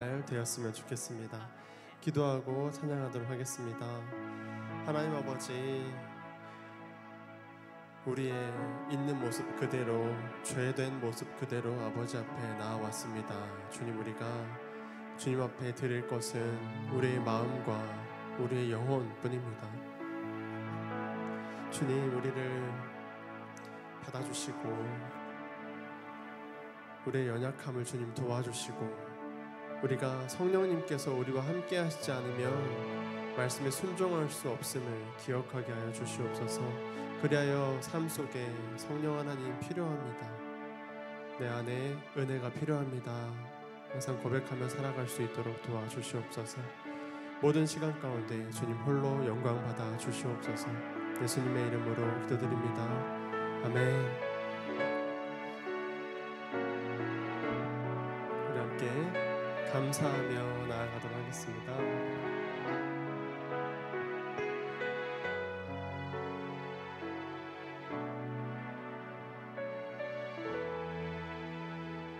되었으면 좋겠습니다. 기도하고 찬양하도록 하겠습니다. 하나님 아버지, 우리의 있는 모습 그대로, 죄된 모습 그대로 아버지 앞에 나아왔습니다. 주님, 우리가 주님 앞에 드릴 것은 우리의 마음과 우리의 영혼뿐입니다. 주님, 우리를 받아주시고 우리의 연약함을 주님 도와주시고, 우리가 성령님께서 우리와 함께 하시지 않으면 말씀에 순종할 수 없음을 기억하게 하여 주시옵소서. 그리하여 삶 속에 성령 하나님 필요합니다. 내 안에 은혜가 필요합니다. 항상 고백하며 살아갈 수 있도록 도와주시옵소서. 모든 시간 가운데 주님 홀로 영광 받아 주시옵소서. 예수님의 이름으로 기도드립니다. 아멘. 우리 함께 감사하며 나아가도록 하겠습니다.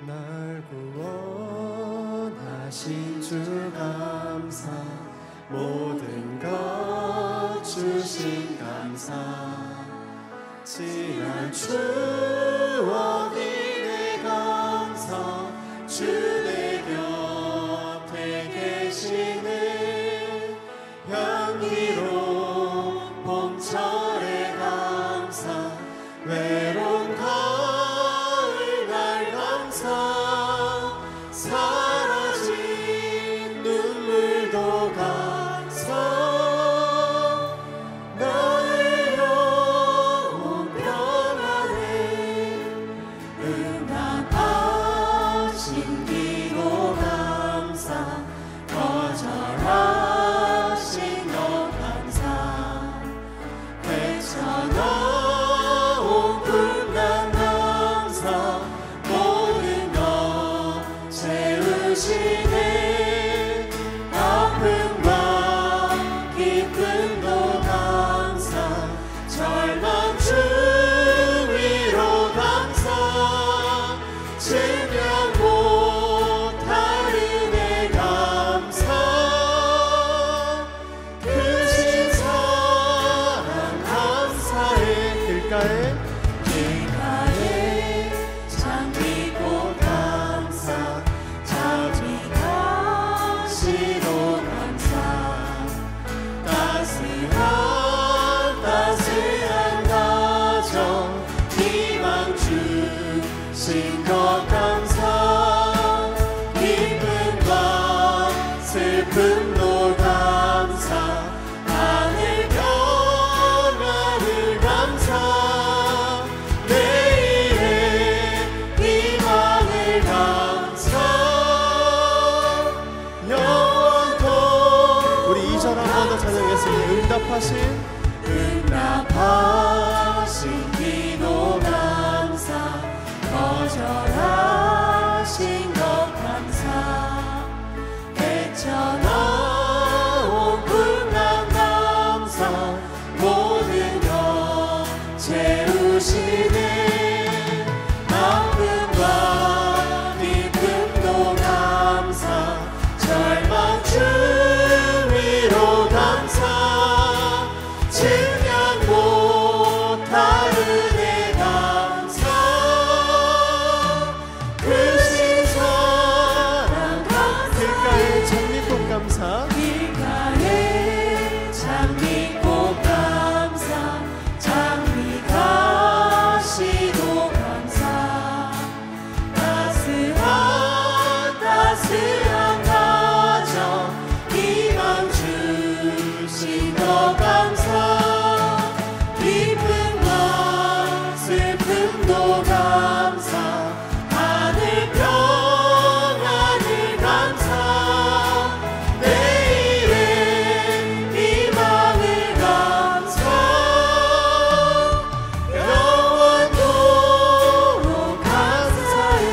날 구원하신 주 감사, 모든 것 주신 감사, 지난 추억이 내 감사, 주 내 곁에 계시는 향기로운 봄철의 감사, 외로운 가을 날 감사, 사라진 눈물도 감사, 나의 영혼 평안에 응답하신 기도 감사, 거절하신 것 감사, 헤쳐나온 풍랑 감사, 모든 것 채우시네 아픔과 기쁨도 감사, 절망 주 위로 감사, 증명 못할 은혜 감사, 크신 사랑 감사해. 길가에 장미꽃 감사, 자비하시도 감사, 따스한 가정 희망 주신 것 감사, 기쁨과 슬픔도 감사, 하늘 평안을 감사, 내일의 희망을 감사, 영원토록. 우리 2절 한 번 더 찬양했습니다. 응답하신 기도 감사, 거절하신 것 감사, 헤쳐나온 풍랑 감사, 모든 것 채우시네 아픔과 기쁨도 감사, 절망 주 위로 감사, 증명 못할 은혜 감사, 크신 사랑 감사, 길가에 장미꽃 감사, 길가에 장미꽃 감사, 장미 가시도 감사, 따스한 가정 희망 주신 것 감사, 기쁨과 슬픔도 감사, 하늘 평안을 감사, 내일의 희망을 감사, 영원토록 감사해.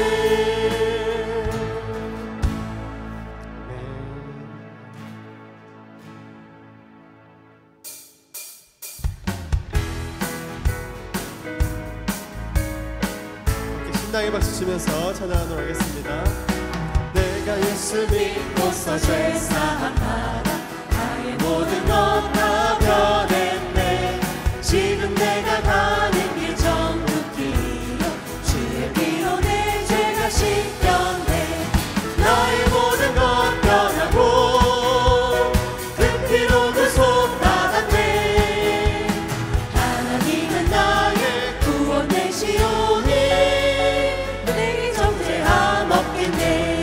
신나게 박수 치면서 찬양하도록 하겠습니다. 내 내가 예수 믿고서 죄사함받아 나의 모든 것 다 변했네. 지금 내가 가는 길 전부 길이요 주의 피로 내 죄가 씻겼네. 나의 모든 것 변하고 그 피로 구속받았네. 하나님은 나의 구원 되시오니 내게 정죄함 없겠네.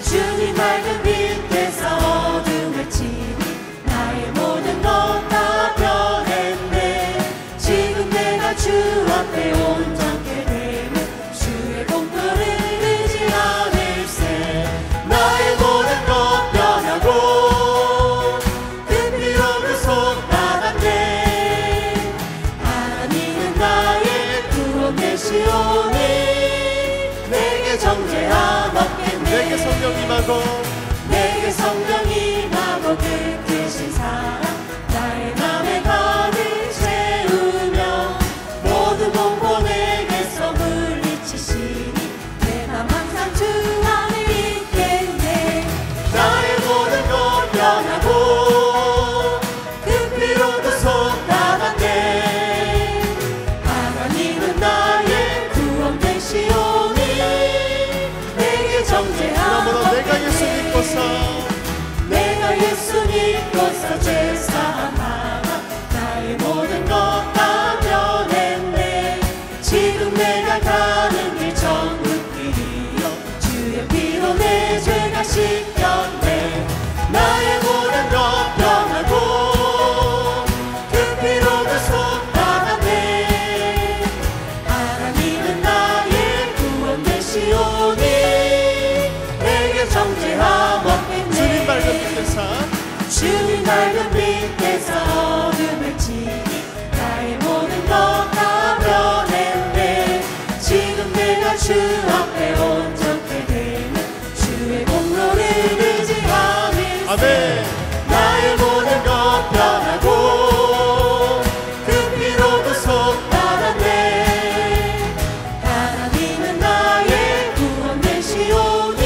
주님 밝은 빛에서 어둠을 치니 나의 모든 것 다 변했네. 지금 내가 주 앞에 온전케 되면 주의 공로를 의지하늘세. 나의 모든 것 변하고 그 피로 구속받았네. 하나님은 나의 구원 되시오니 내게 정죄함 없겠네. 내게 성령 임하고 내게 성령 임하고 그 크신 사랑 나의 맘에 가득 채우며 모든 공고 내게서 물리치시니 내 맘 항상 주 안에 있겠네. 나의 모든 것 변하고 그 피로 구속받았네. 하나님은 나의 구원 되시오니 내게 정죄함 그러므로 내가 예수 믿고서 내가 예수 믿고서 죄사함받아 나의 모든 것 다 변했네. 지금 내가 가는 길 전부 길이요 주의 피로 내 죄가 씻겼네. 나의 모든 것 변하고 그 피로 구속받았네. 하나님은 나의 구원 되시오니 내게 정죄함 없겠네. 주님 밝은 빛에서 주님 밝은 빛에서 어둠을 치니 나의 모든 것 다 변했네. 지금 내가 주 앞에 온전케 되면 주의 공로를 의지하면서 아멘. 나의 모든 것 변하고 그 피로 구속받았네. 하나님은 나의 구원 되시오니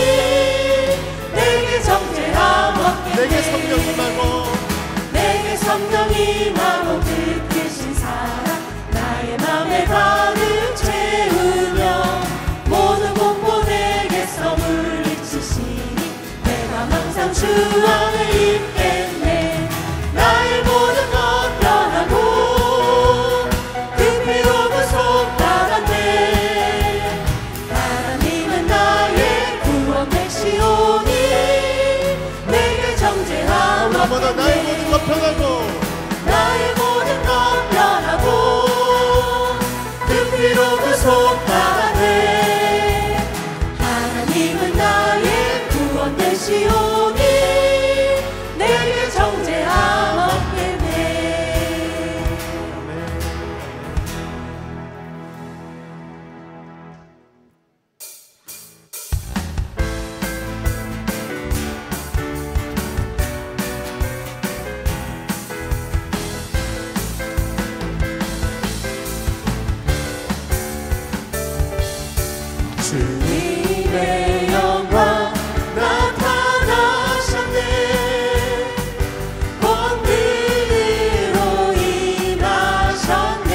내게 정죄함 없겠네. 내게 성령 임하고 내게 성령 임하고 그 크신 사랑 나의 맘에 가득 채우며 모든 공고 내게서 물리치시니 내 맘 항상 주 안에 있겠네. 나의 모든 것 변하고 그 피로 구속받았네. 하나님은 나의 구원 되시오니 내게 정죄함 그러므로 나의 모든 것 변하고 나의 모든 것 변하고 그 피로 구속받았네. 하나님은 나의 구원 되시오니 내게 정죄함 없겠네. 주님의 영광 나타나셨네. 본능으로 임하셨네.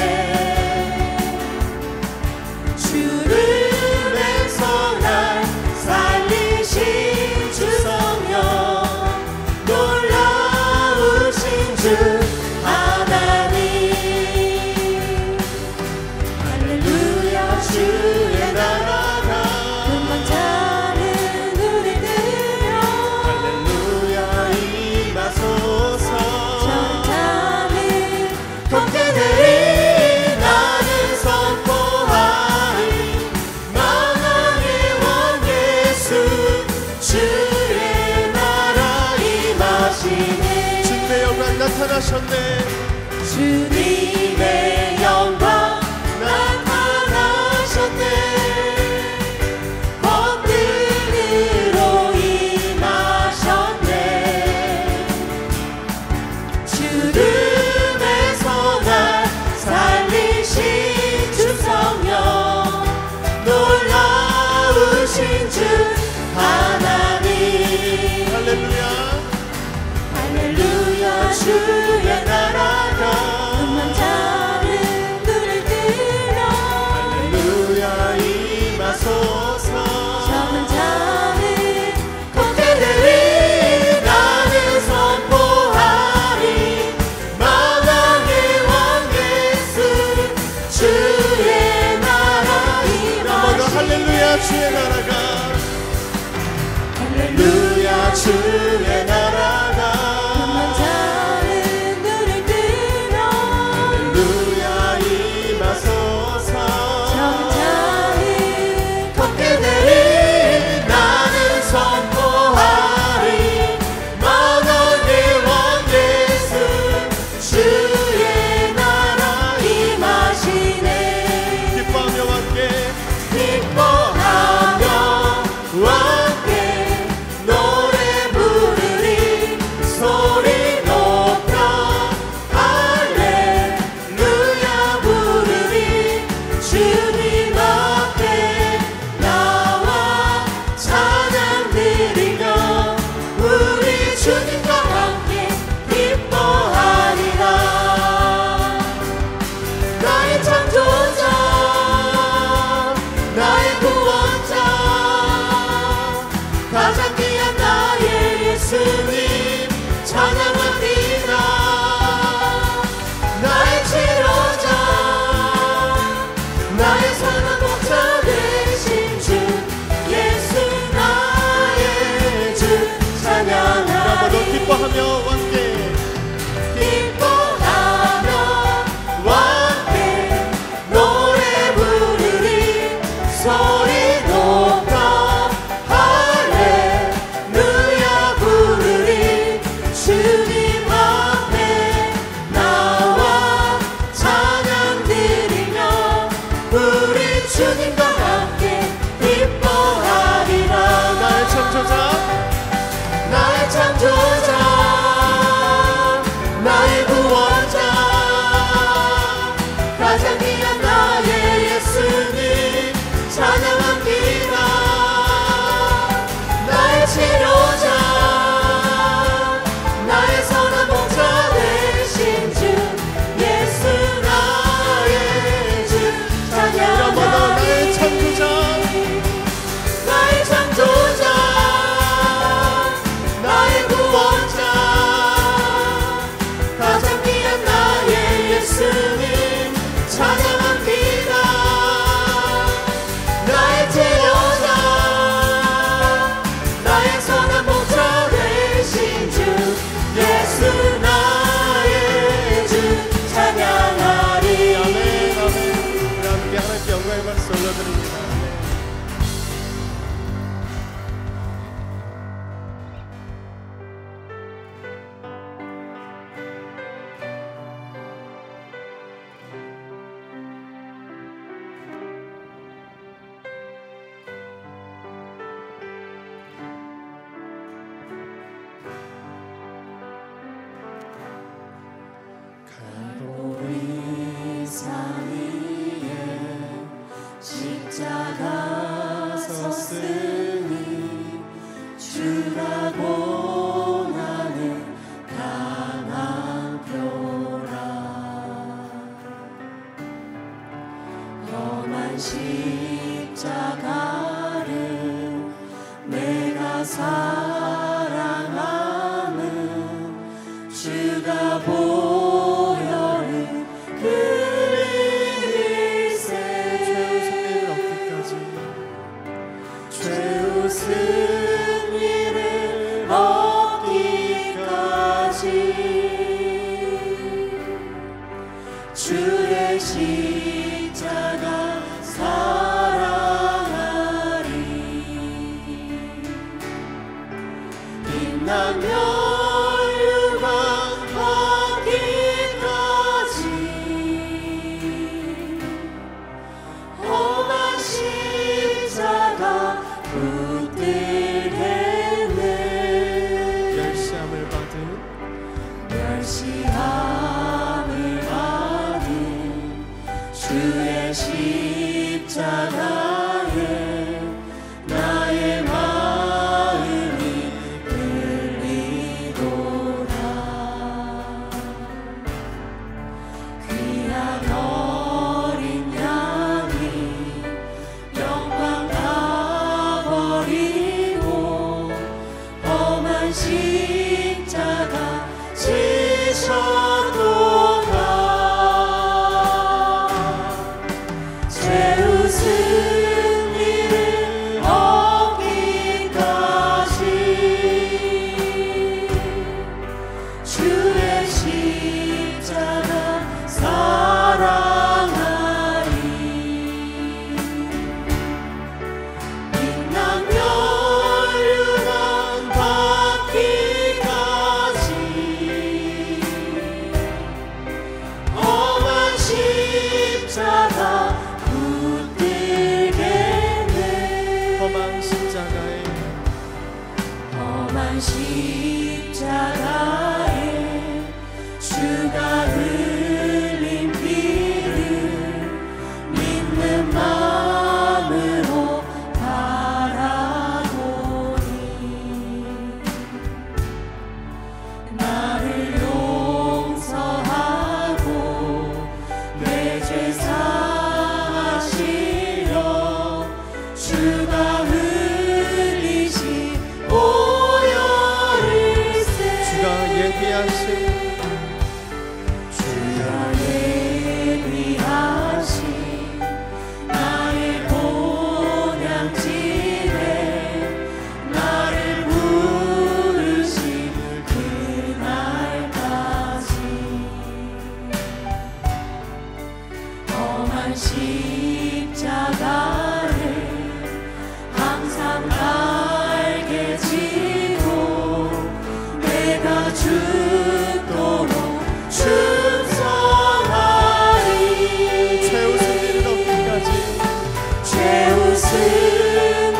주름에서 날 살리신 주 성령 놀라우신 주 하나님. 할렐루야 주의 나라 나타나셨네. 주님의 영광 나타나셨네. 본능으로 임하셨네. 주름에서 날 살리신 주 성령 놀라우신 주 할렐루야 주의 나라가 만자는 눈을 뜨며 할렐루야 임하소서 적은 자는 걷게 되리 나는 선포하리 만왕의 왕 예수 주의 나라 임하시네 기뻐하며 함께 기뻐하며 함께 노래 부르리 소리 높여 할렐루야 부르리 주님 앞에 나와 찬양 드리며 우리 주님과 함께 기뻐하리라 나의 창조자 나의 구원자 가장 귀한 나의 예수님 찬양합니다 나의 치료자 나의 선한 목자 되신 주 예수 나의 주 찬양하리 기뻐하며 함께 기뻐하며 함께 노래 부르리 소리 높여 할렐루야 부르리 주님 앞에 나와 찬양 드리며 우리 주님과 함께 기뻐하리라 나의 창조자 나의 창조자 나의 구원자 가장 귀한 나의 예수님 찬양합니다 나의 치료자 나의 선한 목자 되신 주 예수 나의 주 찬양하리 나의 창조자 나의 창조자 나의 구원자 가장 귀한 나의 예수님 찬양합니다 나의 치료자 나의 선한 목자 되신 주 예수 나의 주 찬양하리 아멘 아멘 우리 함께 하나님께 영광의 박수 올려드립니다 아멘. 우리 산 위에 십자가 섰으니 주가 원하는 강한 표라 험한 십자가를 내가 사랑하는 주가 보혈을 흘릴세 최후 승리를 얻기까지 주의 십자가 사랑하리 빛나며 시함을 받은 주의 십자가에 나의 마음이 끌리도다 귀한 어린 양이 영광 다 버리고 험한 십자가 지셨도다 최후 승리를 얻기까지 험한 십자가에 주가 흘린 피를 믿는 마음으로 바라보니 나를 용서하고 내 죄 사하시려 주가 흘리신 보혈을세 주가 예비하신 나의 본향집에 나를 부르신 그날까지 험한 십자가를 항상 달게 지고 내가 죽도록 충성하리 최우승 일을 얻기까지 최우승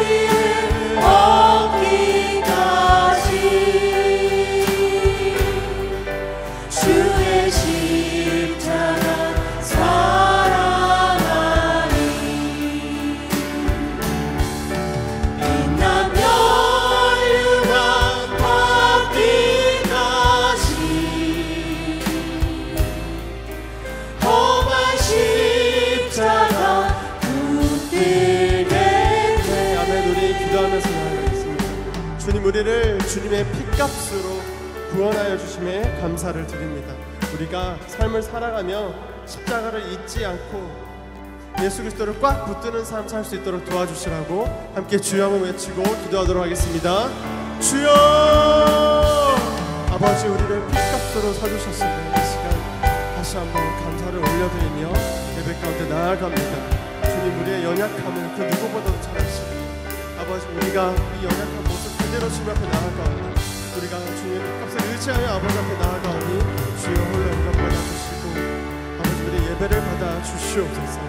일을 얻기까지 주의 십자가 사랑하리 빛나며 유한 받기까지 험한 십자가 붙들게 네, 아멘. 우리 기도하면서 나아가겠습니다. 주님, 우리를 주님의 피값으로 구원하여 주심에 감사를 드립니다. 우리가 삶을 살아가며 십자가를 잊지 않고 예수 그리스도를 꽉 붙드는 삶 살 수 있도록 도와주시라고 함께 주여 한번 외치고 기도하도록 하겠습니다. 주여! 아버지, 우리를 피값으로 사주셨을 때 이 시간 다시 한번 감사를 올려드리며 예배 가운데 나아갑니다. 주님, 우리의 연약함을 그 누구보다도 잘 아시고 아버지, 우리가 이 연약한 모습 그대로 주님 앞에 나아가오니 우리가 주님의 피값을 의지하여 아버지 앞에 나아가오니 주여 홀로 영광 받아주시고 아버지, 우리의 예배를 받아 주시옵소서.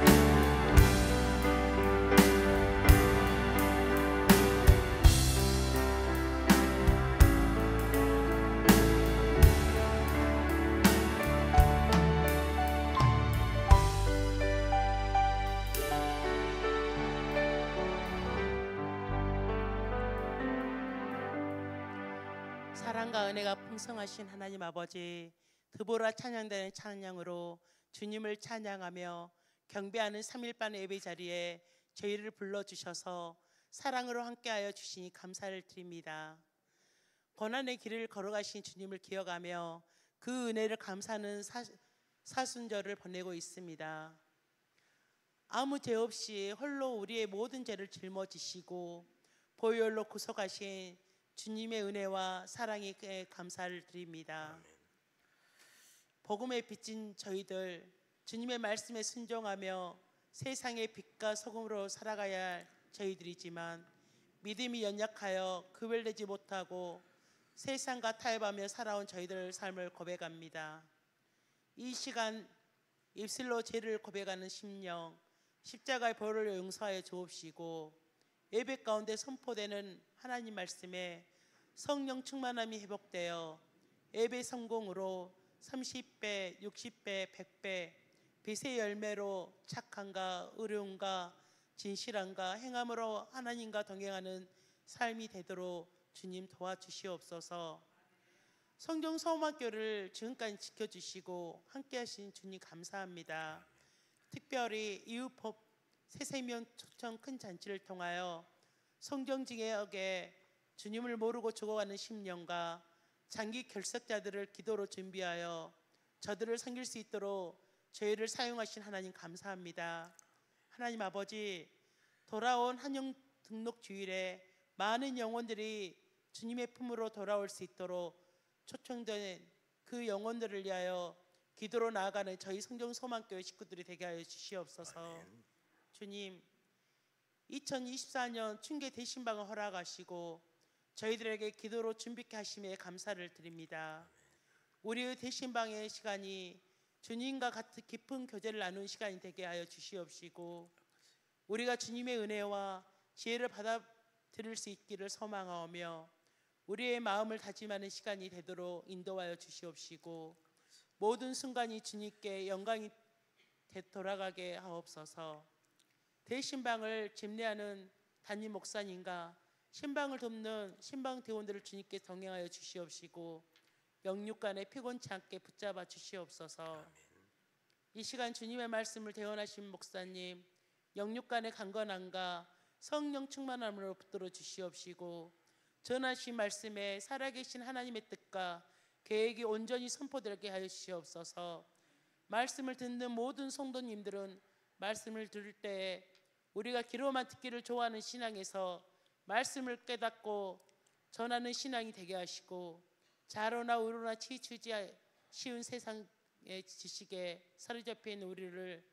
사랑과 은혜가 풍성하신 하나님 아버지, 드보라 찬양되는 찬양으로 주님을 찬양하며 경배하는 3일반 예배 자리에 저희를 불러주셔서 사랑으로 함께하여 주시니 감사를 드립니다. 고난의 길을 걸어가신 주님을 기억하며 그 은혜를 감사하는 사순절을 보내고 있습니다. 아무 죄 없이 홀로 우리의 모든 죄를 짊어지시고 보혈로 구속하신 주님의 은혜와 사랑에 감사를 드립니다. 복음에 빚진 저희들, 주님의 말씀에 순종하며 세상의 빛과 소금으로 살아가야 할 저희들이지만 믿음이 연약하여 구별되지 못하고 세상과 타협하며 살아온 저희들 삶을 고백합니다. 이 시간 입술로 죄를 고백하는 심령, 십자가의 보혈로 용서하여 주옵시고 예배 가운데 선포되는 하나님 말씀에 성령 충만함이 회복되어 예배 성공으로 30배, 60배, 100배 빛의 열매로 착함과 의로움과 진실함과 행함으로 하나님과 동행하는 삶이 되도록 주님 도와주시옵소서. 성경 소망교를 지금까지 지켜주시고 함께하신 주님 감사합니다. 특별히 이웃법 새세면 초청 큰 잔치를 통하여 성경지역에 주님을 모르고 죽어가는 심령과 장기 결석자들을 기도로 준비하여 저들을 섬길 수 있도록 저희를 사용하신 하나님 감사합니다. 하나님 아버지, 돌아온 한영 등록 주일에 많은 영혼들이 주님의 품으로 돌아올 수 있도록 초청된 그 영혼들을 위하여 기도로 나아가는 저희 성경소망교회 식구들이 되게 하여 주시옵소서. 아멘. 주님, 2024년 춘계 대신방을 허락하시고 저희들에게 기도로 준비케 하심에 감사를 드립니다. 우리의 대신방의 시간이 주님과 같은 깊은 교제를 나누는 시간이 되게 하여 주시옵시고 우리가 주님의 은혜와 지혜를 받아들일 수 있기를 소망하오며 우리의 마음을 다짐하는 시간이 되도록 인도하여 주시옵시고 모든 순간이 주님께 영광이 돌아가게 하옵소서. 대신방을 집례하는 담임 목사님과 신방을 돕는 신방 대원들을 주님께 동행하여 주시옵시고 영육간에 피곤치 않게 붙잡아 주시옵소서. 이 시간 주님의 말씀을 대언하신 목사님 영육간의 강건함과 성령 충만함으로 붙들어 주시옵시고 전하신 말씀에 살아계신 하나님의 뜻과 계획이 온전히 선포되게 하여 주시옵소서. 말씀을 듣는 모든 성도님들은 말씀을 들을 때 우리가 귀로만 듣기를 좋아하는 신앙에서 말씀을 깨닫고 전하는 신앙이 되게 하시고 자로나 우로나 치우치지 쉬운 세상의 지식에 사로잡혀 있는 우리를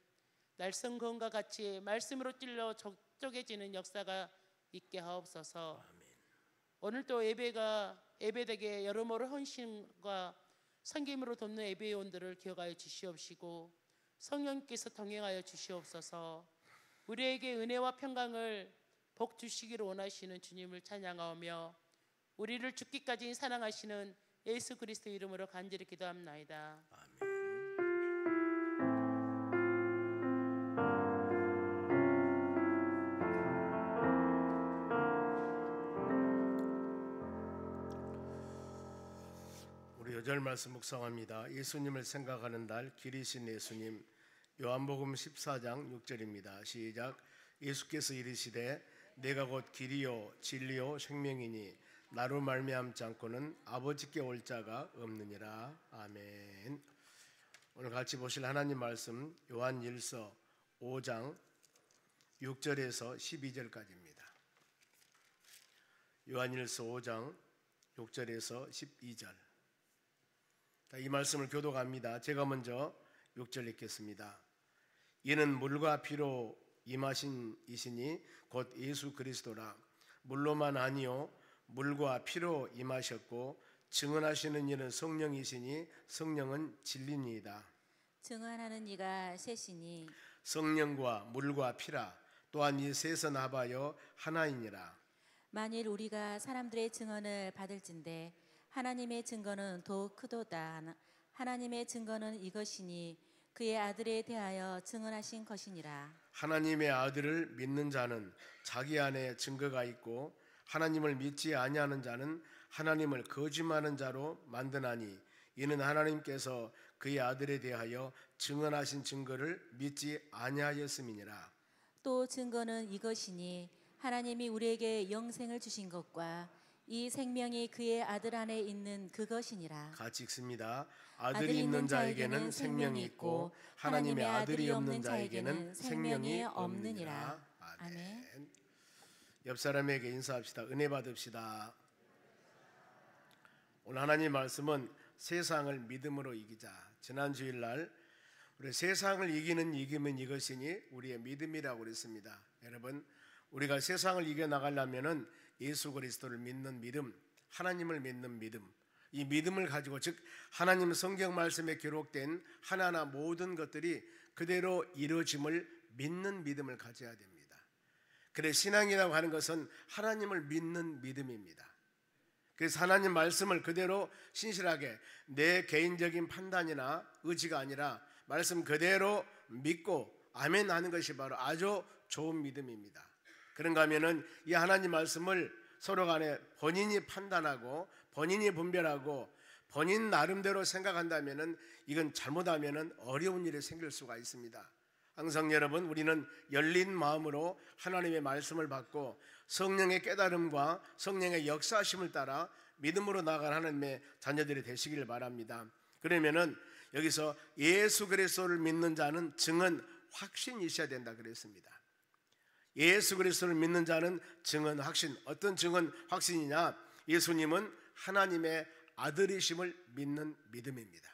날성검과 같이 말씀으로 찔러 쪼개지는 역사가 있게 하옵소서. 오늘도 예배되게 여러모로 헌신과 섬김으로 돕는 예배원들을 기억하여 주시옵시고 성령께서 동행하여 주시옵소서. 우리에게 은혜와 평강을 복 주시기를 원하시는 주님을 찬양하며 우리를 죽기까지 사랑하시는 예수 그리스도 이름으로 간절히 기도합나이다. 아멘. 우리 요절 말씀 묵상합니다. 예수님을 생각하는 날 길이신 예수님. 요한복음 14장 6절입니다. 시작. 예수께서 이르시되 내가 곧 길이요 진리요 생명이니 나로 말미암지 않고는 아버지께 올 자가 없느니라. 아멘. 오늘 같이 보실 하나님 말씀 요한일서 5장 6절에서 12절까지입니다. 요한일서 5장 6절에서 12절. 이 말씀을 교독합니다. 제가 먼저 6절 읽겠습니다. 이는 물과 피로 임하신 이시니 곧 예수 그리스도라. 물로만 아니요 물과 피로 임하셨고 증언하시는 이는 성령이시니 성령은 진리니이다. 증언하는 이가 셋이니 성령과 물과 피라. 또한 이 셋은 합하여 하나이니라. 만일 우리가 사람들의 증언을 받을진대 하나님의 증거는 더욱 크도다. 하나님의 증거는 이것이니 그의 아들에 대하여 증언하신 것이니라. 하나님의 아들을 믿는 자는 자기 안에 증거가 있고 하나님을 믿지 아니하는 자는 하나님을 거짓말하는 자로 만드나니 이는 하나님께서 그의 아들에 대하여 증언하신 증거를 믿지 아니하였음이니라. 또 증거는 이것이니 하나님이 우리에게 영생을 주신 것과 이 생명이 그의 아들 안에 있는 그것이니라. 같이 읽습니다. 아들이 있는 자에게는 생명이 있고 하나님의 아들이 없는 자에게는 생명이 없느니라. 아멘. 옆 사람에게 인사합시다. 은혜 받읍시다. 오늘 하나님 말씀은 세상을 믿음으로 이기자. 지난 주일날 우리 세상을 이기는 이기면 이것이니 우리의 믿음이라고 그랬습니다. 여러분, 우리가 세상을 이겨나가려면 예수 그리스도를 믿는 믿음, 하나님을 믿는 믿음, 이 믿음을 가지고 즉 하나님 성경 말씀에 기록된 하나하나 모든 것들이 그대로 이루어짐을 믿는 믿음을 가져야 됩니다. 그래 신앙이라고 하는 것은 하나님을 믿는 믿음입니다. 그래서 하나님 말씀을 그대로 신실하게 내 개인적인 판단이나 의지가 아니라 말씀 그대로 믿고 아멘 하는 것이 바로 아주 좋은 믿음입니다. 그런가 하면은 이 하나님 말씀을 서로 간에 본인이 판단하고 본인이 분별하고 본인 나름대로 생각한다면은 이건 잘못하면은 어려운 일이 생길 수가 있습니다. 항상 여러분 우리는 열린 마음으로 하나님의 말씀을 받고 성령의 깨달음과 성령의 역사하심을 따라 믿음으로 나아가는 하나님의 자녀들이 되시길 바랍니다. 그러면은 여기서 예수 그리스도를 믿는 자는 증언 확신이 있어야 된다 그랬습니다. 예수 그리스도를 믿는 자는 증언 확신. 어떤 증언 확신이냐? 예수님은 하나님의 아들이심을 믿는 믿음입니다.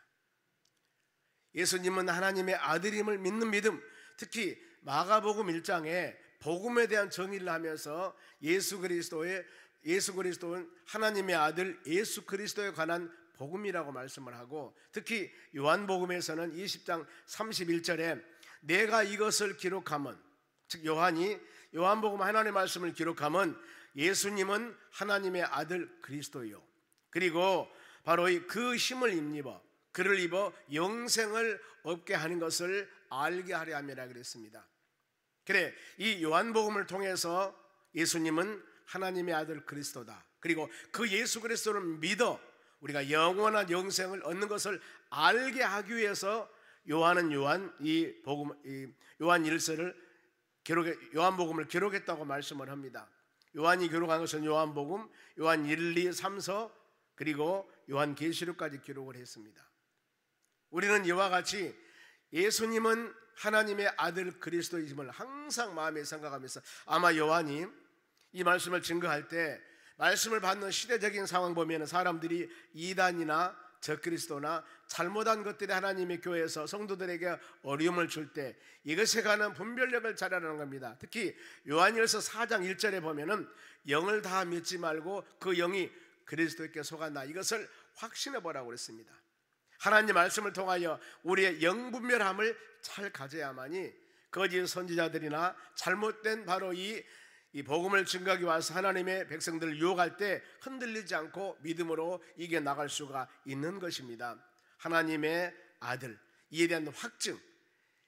예수님은 하나님의 아들임을 믿는 믿음. 특히 마가복음 1장에 복음에 대한 정의를 하면서 예수 그리스도는 하나님의 아들 예수 그리스도에 관한 복음이라고 말씀을 하고 특히 요한복음에서는 20장 31절에 내가 이것을 기록하면 즉 요한이 요한복음 하나님의 말씀을 기록하면 예수님은 하나님의 아들 그리스도요. 그리고 바로 그 힘을 입어 그를 입어 영생을 얻게 하는 것을 알게 하려 함이라 그랬습니다. 그래, 이 요한복음을 통해서 예수님은 하나님의 아들 그리스도다. 그리고 그 예수 그리스도를 믿어 우리가 영원한 영생을 얻는 것을 알게 하기 위해서 요한 1서를 요한복음을 기록했다고 말씀을 합니다. 요한이 기록한 것은 요한복음, 요한 1, 2, 3서 그리고 요한계시록까지 기록을 했습니다. 우리는 이와 같이 예수님은 하나님의 아들 그리스도이심을 항상 마음에 생각하면서, 아마 요한이 이 말씀을 증거할 때 말씀을 받는 시대적인 상황 보면 사람들이 이단이나 적그리스도나 잘못한 것들이 하나님의 교회에서 성도들에게 어려움을 줄 때 이것에 관한 분별력을 잘하는 겁니다. 특히 요한일서 4장 1절에 보면은 영을 다 믿지 말고 그 영이 그리스도께 속았나, 이것을 확신해 보라고 그랬습니다. 하나님 말씀을 통하여 우리의 영분별함을 잘 가져야만이 거짓 선지자들이나 잘못된 바로 이 복음을 증거하기 와서 하나님의 백성들을 유혹할 때 흔들리지 않고 믿음으로 이겨나갈 수가 있는 것입니다. 하나님의 아들, 이에 대한 확증,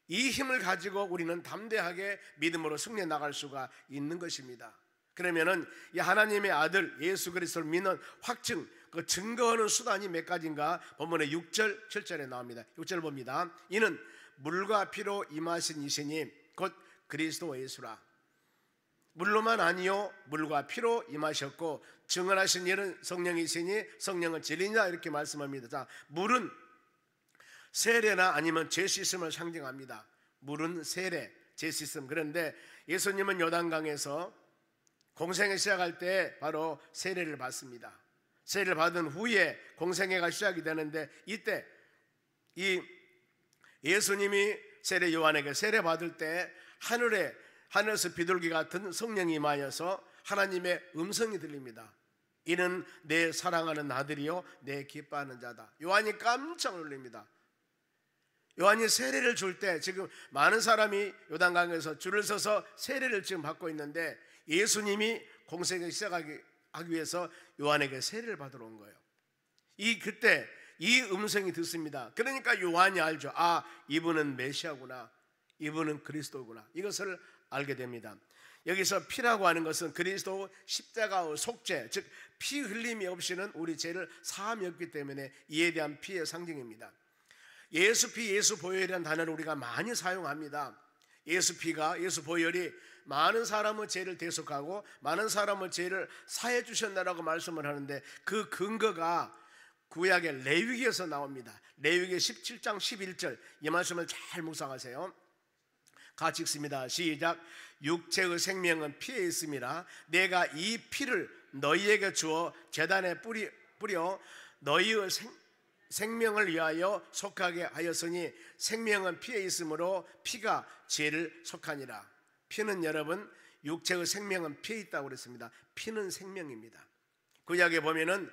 이 힘을 가지고 우리는 담대하게 믿음으로 승리해 나갈 수가 있는 것입니다. 그러면은 이 하나님의 아들 예수 그리스도를 믿는 확증, 그 증거하는 수단이 몇 가지인가 본문의 6절 7절에 나옵니다. 6절 봅니다. 이는 물과 피로 임하신 이시니 곧 그리스도 예수라. 물로만 아니요 물과 피로 임하셨고 증언하신 일은 성령이시니 성령은 진리냐, 이렇게 말씀합니다. 자, 물은 세례나 아니면 죄 씻음을 상징합니다. 물은 세례, 죄 씻음. 그런데 예수님은 요단강에서 공생애 시작할 때 바로 세례를 받습니다. 세례를 받은 후에 공생애가 시작이 되는데, 이때 이 예수님이 세례 요한에게 세례 받을 때 하늘에서 비둘기 같은 성령이 임하여서 하나님의 음성이 들립니다. 이는 내 사랑하는 아들이요 내 기뻐하는 자다. 요한이 깜짝 놀랍니다. 요한이 세례를 줄 때 지금 많은 사람이 요단강에서 줄을 서서 세례를 지금 받고 있는데, 예수님이 공생을 시작하기 위해서 요한에게 세례를 받으러 온 거예요. 그때 이 음성이 듣습니다. 그러니까 요한이 알죠. 아, 이분은 메시아구나, 이분은 그리스도구나, 이것을 알게 됩니다. 여기서 피라고 하는 것은 그리스도 십자가의 속죄, 즉 피 흘림이 없이는 우리 죄를 사함이 없기 때문에 이에 대한 피의 상징입니다. 예수 피, 예수 보혈이라는 단어를 우리가 많이 사용합니다. 예수 피가, 예수 보혈이 많은 사람의 죄를 대속하고 많은 사람의 죄를 사해 주셨다라고 말씀을 하는데, 그 근거가 구약의 레위기에서 나옵니다. 레위기 17장 11절, 이 말씀을 잘 묵상하세요. 같이 읽습니다. 시작. 육체의 생명은 피에 있음이라 내가 이 피를 너희에게 주어 제단에 뿌려 너희의 생명을 위하여 속하게 하였으니 생명은 피에 있으므로 피가 죄를 속하니라. 피는 여러분, 육체의 생명은 피에 있다고 그랬습니다. 피는 생명입니다. 구약에 보면은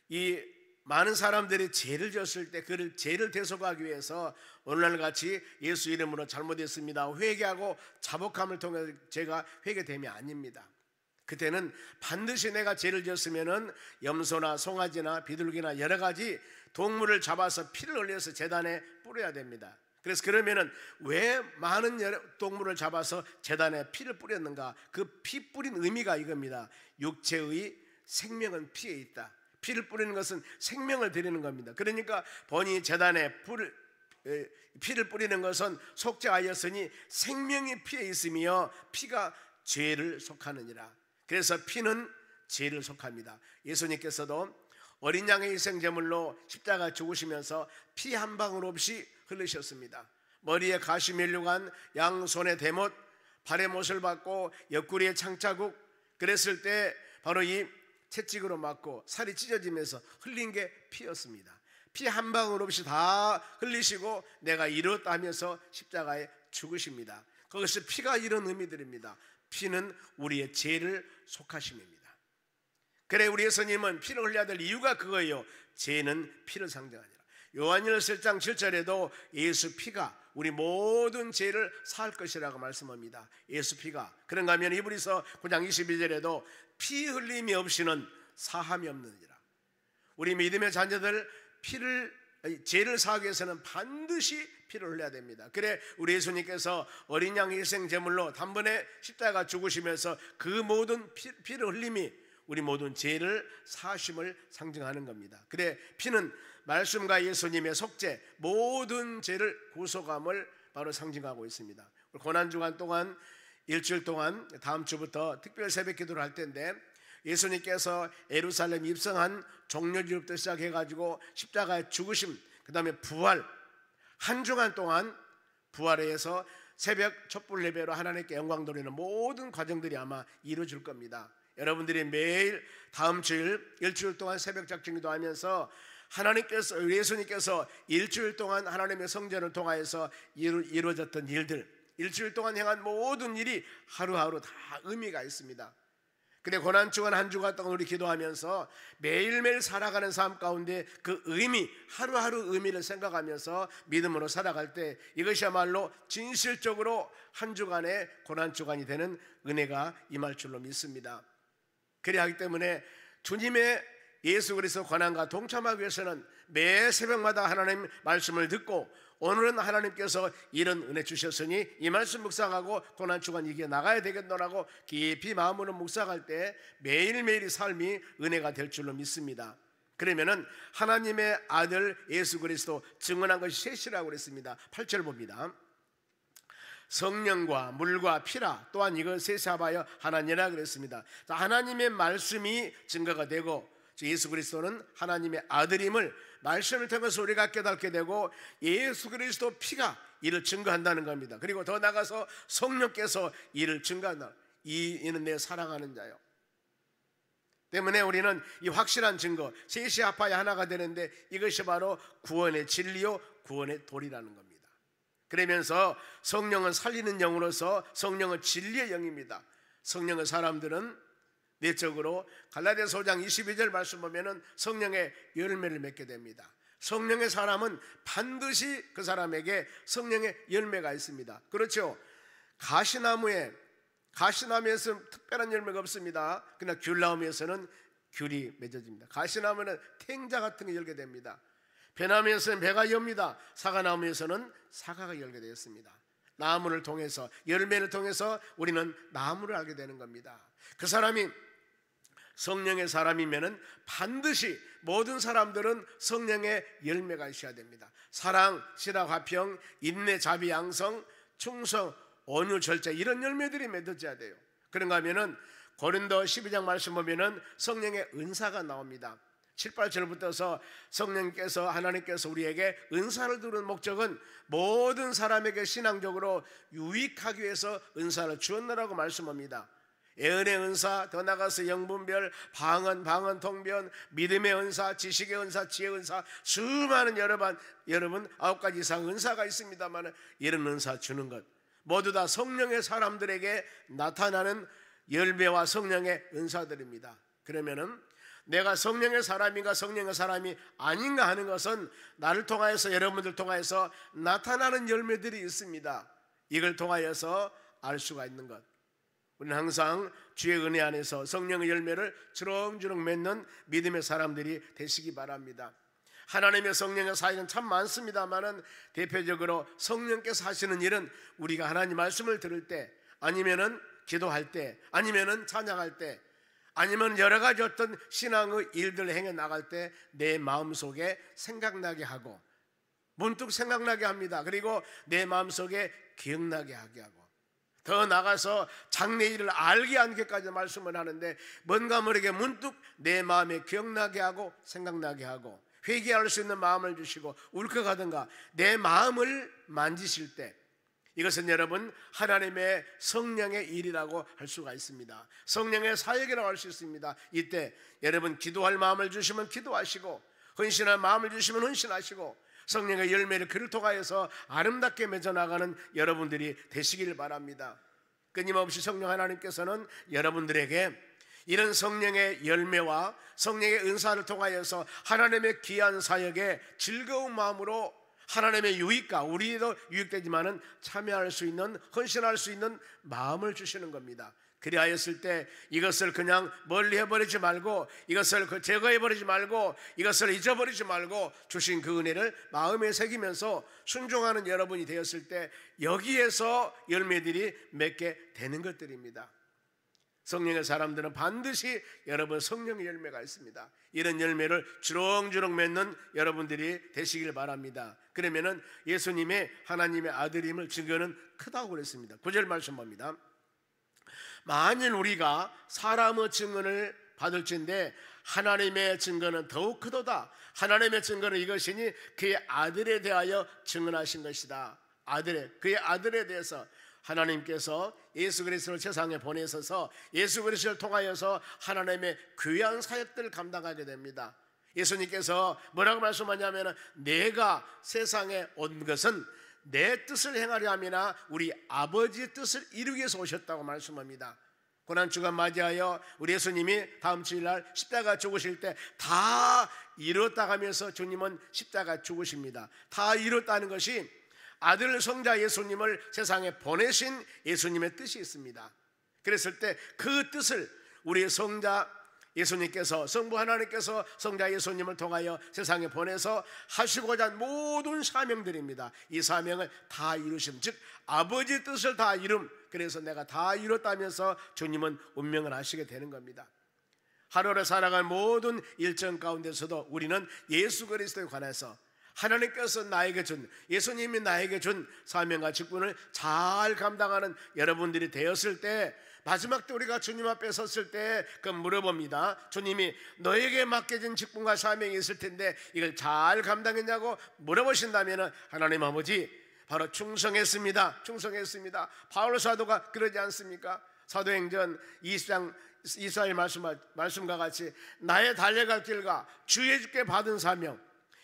이 많은 사람들이 죄를 졌을 때 그 죄를 대속하기 위해서 오늘날같이 예수 이름으로 잘못했습니다 회개하고 자복함을 통해 죄가 회개됨이 아닙니다. 그때는 반드시 내가 죄를 지었으면은 염소나 송아지나 비둘기나 여러 가지 동물을 잡아서 피를 흘려서 제단에 뿌려야 됩니다. 그래서 그러면은 왜 많은 동물을 잡아서 제단에 피를 뿌렸는가? 그 피 뿌린 의미가 이겁니다. 육체의 생명은 피에 있다. 피를 뿌리는 것은 생명을 드리는 겁니다. 그러니까 본이 제단에 피를 뿌리는 것은 속죄하였으니 생명이 피에 있으며 피가 죄를 속하느니라. 그래서 피는 죄를 속합니다. 예수님께서도 어린 양의 희생제물로 십자가 죽으시면서 피 한 방울 없이 흘리셨습니다. 머리에 가시 면류관, 양 손에 대못, 발에 못을 받고 옆구리에 창자국, 그랬을 때 바로 이 채찍으로 맞고 살이 찢어지면서 흘린 게 피였습니다. 피 한 방울 없이 다 흘리시고 내가 이뤘다 하면서 십자가에 죽으십니다. 거기서 피가 이런 의미들입니다. 피는 우리의 죄를 속하심입니다. 그래, 우리 예수님은 피를 흘려야 될 이유가 그거예요. 죄는 피를 상징하니라. 요한일서 1장 7절에도 예수 피가 우리 모든 죄를 사할 것이라고 말씀합니다. 예수 피가. 그런가 하면 히브리서 9장 22절에도 피 흘림이 없이는 사함이 없느니라. 우리 믿음의 자녀들 죄를 사하기 위해서는 반드시 피를 흘려야 됩니다. 그래 우리 예수님께서 어린 양 일생 제물로 단번에 십자가 죽으시면서 그 모든 피를 흘림이 우리 모든 죄를 사하심을 상징하는 겁니다. 그래 피는 말씀과 예수님의 속죄, 모든 죄를 구속함을 바로 상징하고 있습니다. 고난주간 동안 일주일 동안 다음 주부터 특별 새벽 기도를 할 텐데, 예수님께서 예루살렘 입성한 종료주부터 시작해가지고 십자가에 죽으심, 그 다음에 부활, 한 주간 동안 부활에 의해서 새벽 촛불 예배로 하나님께 영광 돌리는 모든 과정들이 아마 이루어질 겁니다. 여러분들이 매일 다음 주일 일주일 동안 새벽 작정기도 하면서 하나님께서, 예수님께서 일주일 동안 하나님의 성전을 통하여서 이루어졌던 일들, 일주일 동안 행한 모든 일이 하루하루 다 의미가 있습니다. 근데 고난주간 한 주간 동안 우리 기도하면서 매일매일 살아가는 삶 가운데 그 의미, 하루하루 의미를 생각하면서 믿음으로 살아갈 때 이것이야말로 진실적으로 한 주간의 고난주간이 되는 은혜가 임할 줄로 믿습니다. 그래야 하기 때문에 주님의 예수 그리스도 고난과 동참하기 위해서는 매 새벽마다 하나님 말씀을 듣고, 오늘은 하나님께서 이런 은혜 주셨으니 이 말씀 묵상하고 고난주간 이겨 나가야 되겠노라고 깊이 마음으로 묵상할 때 매일매일의 삶이 은혜가 될 줄로 믿습니다. 그러면은 하나님의 아들 예수 그리스도 증언한 것이 셋이라고 그랬습니다. 8절 봅니다. 성령과 물과 피라, 또한 이걸 셋이하여 하나니라 그랬습니다. 자, 하나님의 말씀이 증거가 되고 예수 그리스도는 하나님의 아들임을 말씀을 통해서 우리가 깨닫게 되고, 예수 그리스도 피가 이를 증거한다는 겁니다. 그리고 더 나아가서 성령께서 이를 증거한다. 이는 내 사랑하는 자요. 때문에 우리는 이 확실한 증거, 셋이 합하여 하나가 되는데 이것이 바로 구원의 진리요 구원의 도리라는 겁니다. 그러면서 성령은 살리는 영으로서 성령은 진리의 영입니다. 성령의 사람들은 내적으로 갈라디아서 5장 22절 말씀 보면은 성령의 열매를 맺게 됩니다. 성령의 사람은 반드시 그 사람에게 성령의 열매가 있습니다. 그렇죠? 가시나무에서는 특별한 열매가 없습니다. 그러나 귤나무에서는 귤이 맺어집니다. 가시나무는 탱자 같은 게 열게 됩니다. 배나무에서는 배가 엽니다. 사과나무에서는 사과가 열게 되었습니다. 나무를 통해서, 열매를 통해서 우리는 나무를 알게 되는 겁니다. 그 사람이 성령의 사람이면은 반드시 모든 사람들은 성령의 열매가 있어야 됩니다. 사랑, 실학, 화평, 인내, 자비, 양성, 충성, 온유, 절제, 이런 열매들이 맺어져야 돼요. 그런가 하면은 고린도 12장 말씀 보면은 성령의 은사가 나옵니다. 7, 8절부터서 성령께서, 하나님께서 우리에게 은사를 두는 목적은 모든 사람에게 신앙적으로 유익하기 위해서 은사를 주었느라고 말씀합니다. 예언의 은사, 더 나가서 영분별, 방언, 통변, 믿음의 은사, 지식의 은사, 지혜의 은사, 수많은 여러분 9가지 이상 은사가 있습니다만, 이런 은사 주는 것 모두 다 성령의 사람들에게 나타나는 열매와 성령의 은사들입니다. 그러면은 내가 성령의 사람인가 성령의 사람이 아닌가 하는 것은 나를 통하여서, 여러분들 통하여서 나타나는 열매들이 있습니다. 이걸 통하여서 알 수가 있는 것. 우리는 항상 주의 은혜 안에서 성령의 열매를 주렁주렁 맺는 믿음의 사람들이 되시기 바랍니다. 하나님의 성령의 사역은 참 많습니다만은 대표적으로 성령께서 하시는 일은 우리가 하나님 말씀을 들을 때, 아니면은 기도할 때, 아니면은 찬양할 때, 아니면 여러 가지 어떤 신앙의 일들을 행해 나갈 때 내 마음속에 생각나게 하고, 문득 생각나게 합니다. 그리고 내 마음속에 기억나게 하게 하고, 더 나가서 장래일을 알게 하기까지 말씀을 하는데, 뭔가 모르게 문득 내 마음에 기억나게 하고 생각나게 하고 회개할 수 있는 마음을 주시고 울컥하든가 내 마음을 만지실 때, 이것은 여러분 하나님의 성령의 일이라고 할 수가 있습니다. 성령의 사역이라고 할 수 있습니다. 이때 여러분 기도할 마음을 주시면 기도하시고, 헌신할 마음을 주시면 헌신하시고, 성령의 열매를 그를 통하여서 아름답게 맺어나가는 여러분들이 되시길 바랍니다. 끊임없이 성령 하나님께서는 여러분들에게 이런 성령의 열매와 성령의 은사를 통하여서 하나님의 귀한 사역에 즐거운 마음으로 하나님의 유익과 우리도 유익되지만은 참여할 수 있는, 헌신할 수 있는 마음을 주시는 겁니다. 그리하였을 때 이것을 그냥 멀리 해버리지 말고, 이것을 제거해버리지 말고, 이것을 잊어버리지 말고 주신 그 은혜를 마음에 새기면서 순종하는 여러분이 되었을 때 여기에서 열매들이 맺게 되는 것들입니다. 성령의 사람들은 반드시 여러분 성령의 열매가 있습니다. 이런 열매를 주렁주렁 맺는 여러분들이 되시길 바랍니다. 그러면은 예수님의 하나님의 아들임을 증거는 크다고 그랬습니다. 9절 말씀 봅니다. 만일 우리가 사람의 증언을 받을진대 하나님의 증거는 더욱 크도다. 하나님의 증거는 이것이니 그의 아들에 대하여 증언하신 것이다. 그의 아들에 대해서 하나님께서 예수 그리스도를 세상에 보내셔서 예수 그리스도를 통하여서 하나님의 귀한 사역들을 감당하게 됩니다. 예수님께서 뭐라고 말씀하냐면 내가 세상에 온 것은 내 뜻을 행하려 함이나 우리 아버지의 뜻을 이루기 위해서 오셨다고 말씀합니다. 고난주간 맞이하여 우리 예수님이 다음 주일날 십자가 죽으실 때 다 이뤘다 하면서 주님은 십자가 죽으십니다. 다 이뤘다는 것이 아들 성자 예수님을 세상에 보내신 예수님의 뜻이 있습니다. 그랬을 때 그 뜻을 우리 성자 예수님께서, 성부 하나님께서 성자 예수님을 통하여 세상에 보내서 하시고자 한 모든 사명들입니다. 이 사명을 다 이루심, 즉 아버지 뜻을 다 이룸. 그래서 내가 다 이뤘다면서 주님은 운명을 하시게 되는 겁니다. 하루를 살아갈 모든 일정 가운데서도 우리는 예수 그리스도에 관해서 하나님께서 나에게 준, 예수님이 나에게 준 사명과 직분을 잘 감당하는 여러분들이 되었을 때, 마지막 때 우리가 주님 앞에 섰을 때 그 물어봅니다. 주님이 너에게 맡겨진 직분과 사명이 있을 텐데 이걸 잘 감당했냐고 물어보신다면 하나님 아버지 바로 충성했습니다. 바울 사도가 그러지 않습니까? 사도행전 20장 24절 말씀과 같이 나의 달려갈 길과 주의 주께 받은 사명,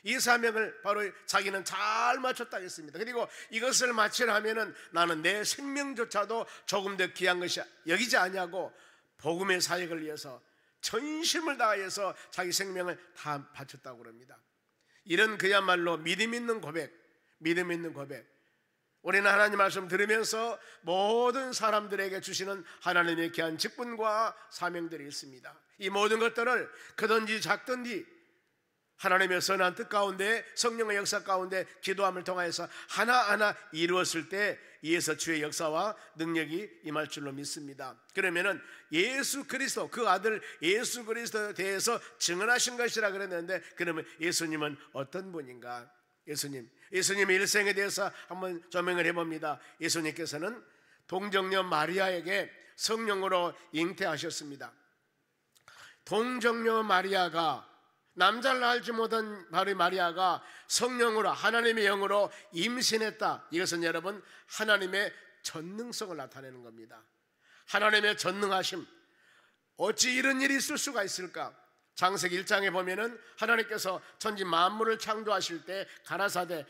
이 사명을 바로 자기는 잘 마쳤다 했습니다. 그리고 이것을 마치려면은 나는 내 생명조차도 조금 더 귀한 것이 여기지 않냐고 복음의 사역을 위해서 전심을 다해서 자기 생명을 다 바쳤다고 그럽니다. 이런 그야말로 믿음 있는 고백. 우리는 하나님 말씀 들으면서 모든 사람들에게 주시는 하나님의 귀한 직분과 사명들이 있습니다. 이 모든 것들을 크든지 작든지 하나님의 선한 뜻 가운데, 성령의 역사 가운데 기도함을 통하여서 하나하나 이루었을 때 이에서 주의 역사와 능력이 임할 줄로 믿습니다. 그러면은 예수 그리스도, 그 아들 예수 그리스도에 대해서 증언하신 것이라 그랬는데, 그러면 예수님은 어떤 분인가? 예수님의 일생에 대해서 한번 조명을 해봅니다. 예수님께서는 동정녀 마리아에게 성령으로 잉태하셨습니다. 동정녀 마리아가, 남자를 알지 못한 바로 마리아가 성령으로, 하나님의 영으로 임신했다. 이것은 여러분 하나님의 전능성을 나타내는 겁니다. 하나님의 전능하심. 어찌 이런 일이 있을 수가 있을까? 창세기 1장에 보면은 하나님께서 천지 만물을 창조하실 때 가라사대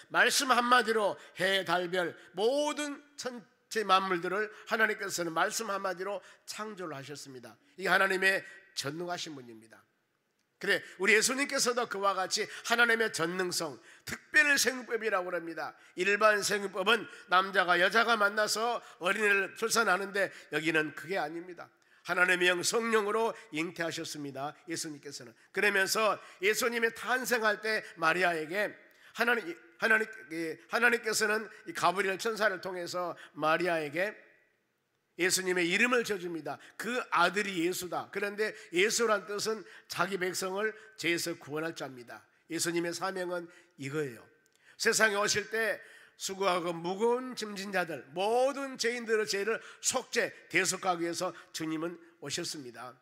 말씀 한마디로 해, 달, 별 모든 천지 만물들을 하나님께서는 말씀 한마디로 창조를 하셨습니다. 이게 하나님의 전능하신 분입니다. 그래, 우리 예수님께서도 그와 같이 하나님의 전능성, 특별 생육법이라고 합니다. 일반 생육법은 남자가 여자가 만나서 어린이를 출산하는데 여기는 그게 아닙니다. 하나님의 영 성령으로 잉태하셨습니다. 예수님께서는. 그러면서 예수님이 탄생할 때 마리아에게 하나님께서는 이 가브리엘 천사를 통해서 마리아에게 예수님의 이름을 줘줍니다. 그 아들이 예수다. 그런데 예수란 뜻은 자기 백성을 죄에서 구원할 자입니다. 예수님의 사명은 이거예요. 세상에 오실 때 수고하고 무거운 짐진 자들, 모든 죄인들의 죄를 속죄, 대속하기 위해서 주님은 오셨습니다.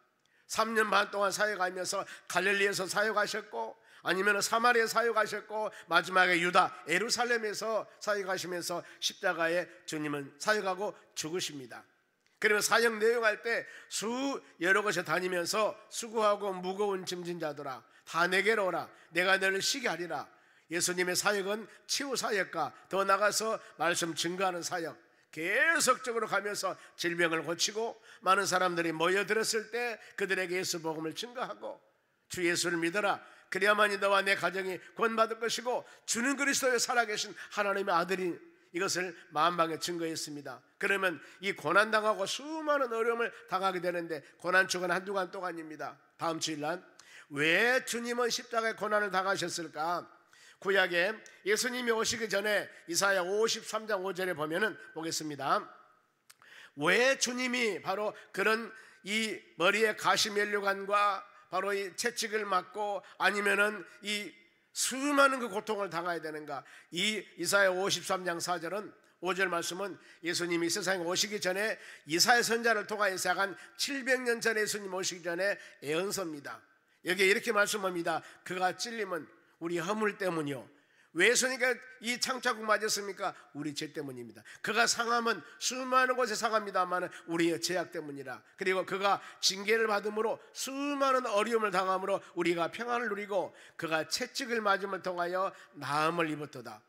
3년 반 동안 사역하면서 갈릴리에서 사역하셨고, 아니면 사마리아 사역하셨고, 마지막에 유다, 예루살렘에서 사역하시면서 십자가에 주님은 사역하고 죽으십니다. 그러면 사역 내용할 때 여러 곳에 다니면서 수고하고 무거운 짐진 자들아 다 내게로 오라, 내가 너를 쉬게 하리라. 예수님의 사역은 치유 사역과 더 나가서 말씀 증거하는 사역, 계속적으로 가면서 질병을 고치고 많은 사람들이 모여들었을 때 그들에게 예수 복음을 증거하고 주 예수를 믿어라, 그래야만이 너와 내 가정이 구원받을 것이고 주는 그리스도의 살아계신 하나님의 아들이 이것을 만방에 증거했습니다. 그러면 이 고난당하고 수많은 어려움을 당하게 되는데 고난축은 한두 또 아닙니다. 다음 주일날 왜 주님은 십자가의 고난을 당하셨을까? 구약에 예수님이 오시기 전에 이사야 53장 5절에 보면은 보겠습니다. 왜 주님이 바로 그런 이 머리에 가시면류관과 바로 이 채찍을 맞고 아니면은 이 수많은 그 고통을 당해야 되는가? 이 이사야 53장 4절은 5절 말씀은 예수님이 세상에 오시기 전에 이사야 선지자를 통하여서 약 한 700년 전에 예수님 오시기 전에 예언서입니다. 여기에 이렇게 말씀합니다. 그가 찔림은 우리 허물 때문이요. 왜 예수님께 이 창자국 맞았습니까? 우리 죄 때문입니다. 그가 상함은 수많은 곳에 상합니다만 우리의 죄악 때문이라. 그리고 그가 징계를 받음으로 수많은 어려움을 당함으로 우리가 평안을 누리고 그가 채찍을 맞음을 통하여 나음을 입었도다.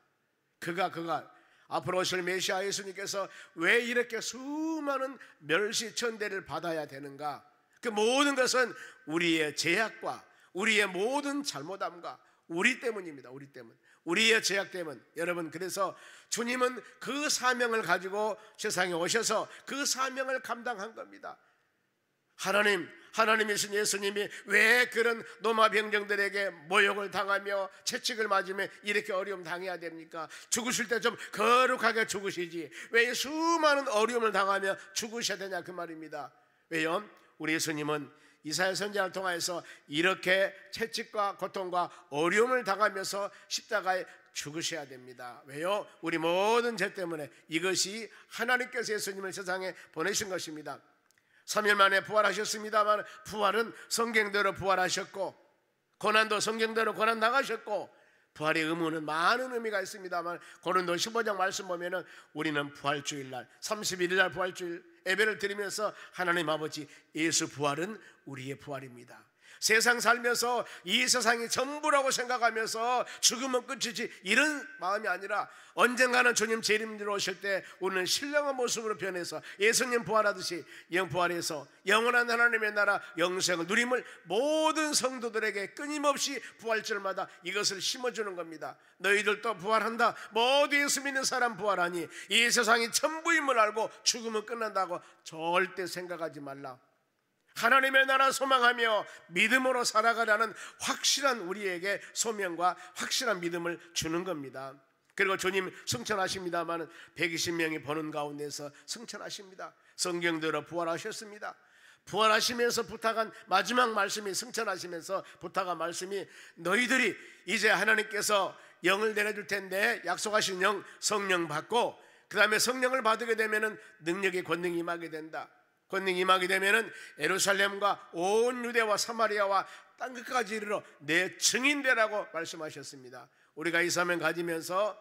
그가 앞으로 오실 메시아 예수님께서 왜 이렇게 수많은 멸시천대를 받아야 되는가? 그 모든 것은 우리의 죄악과 우리의 모든 잘못함과 우리 때문입니다. 우리 때문. 우리의 죄악 때문. 여러분, 그래서 주님은 그 사명을 가지고 세상에 오셔서 그 사명을 감당한 겁니다. 하나님이신 예수님이 왜 그런 노마 병정들에게 모욕을 당하며 채찍을 맞으며 이렇게 어려움 당해야 됩니까? 죽으실 때 좀 거룩하게 죽으시지 왜 수많은 어려움을 당하며 죽으셔야 되냐 그 말입니다. 왜요? 우리 예수님은 이사야 선지자를 통해서 이렇게 채찍과 고통과 어려움을 당하면서 십자가에 죽으셔야 됩니다. 왜요? 우리 모든 죄 때문에. 이것이 하나님께서 예수님을 세상에 보내신 것입니다. 3일 만에 부활하셨습니다만 부활은 성경대로 부활하셨고 고난도 성경대로 고난 당하셨고 부활의 의무는 많은 의미가 있습니다만 고린도 15장 말씀 보면은 우리는 부활주일날 31일날 부활주일 예배를 드리면서 하나님 아버지 예수 부활은 우리의 부활입니다. 세상 살면서 이 세상이 전부라고 생각하면서 죽으면 끝이지 이런 마음이 아니라 언젠가는 주님 재림으로 오실 때 우리는 신령한 모습으로 변해서 예수님 부활하듯이 부활해서 영원한 하나님의 나라 영생을 누림을 모든 성도들에게 끊임없이 부활절마다 이것을 심어주는 겁니다. 너희들도 부활한다. 모두 예수 믿는 사람 부활하니 이 세상이 전부임을 알고 죽으면 끝난다고 절대 생각하지 말라. 하나님의 나라 소망하며 믿음으로 살아가라는 확실한 우리에게 소명과 확실한 믿음을 주는 겁니다. 그리고 주님 승천하십니다만 120명이 보는 가운데서 승천하십니다. 성경대로 부활하셨습니다. 부활하시면서 부탁한 마지막 말씀이 승천하시면서 부탁한 말씀이 너희들이 이제 하나님께서 영을 내려줄 텐데 약속하신 영 성령 받고 그 다음에 성령을 받게 되면 능력의 권능이 임하게 된다. 권능이 임하게 되면은 예루살렘과 온 유대와 사마리아와 땅끝까지 이르러 내 증인되라고 말씀하셨습니다. 우리가 이 사명 가지면서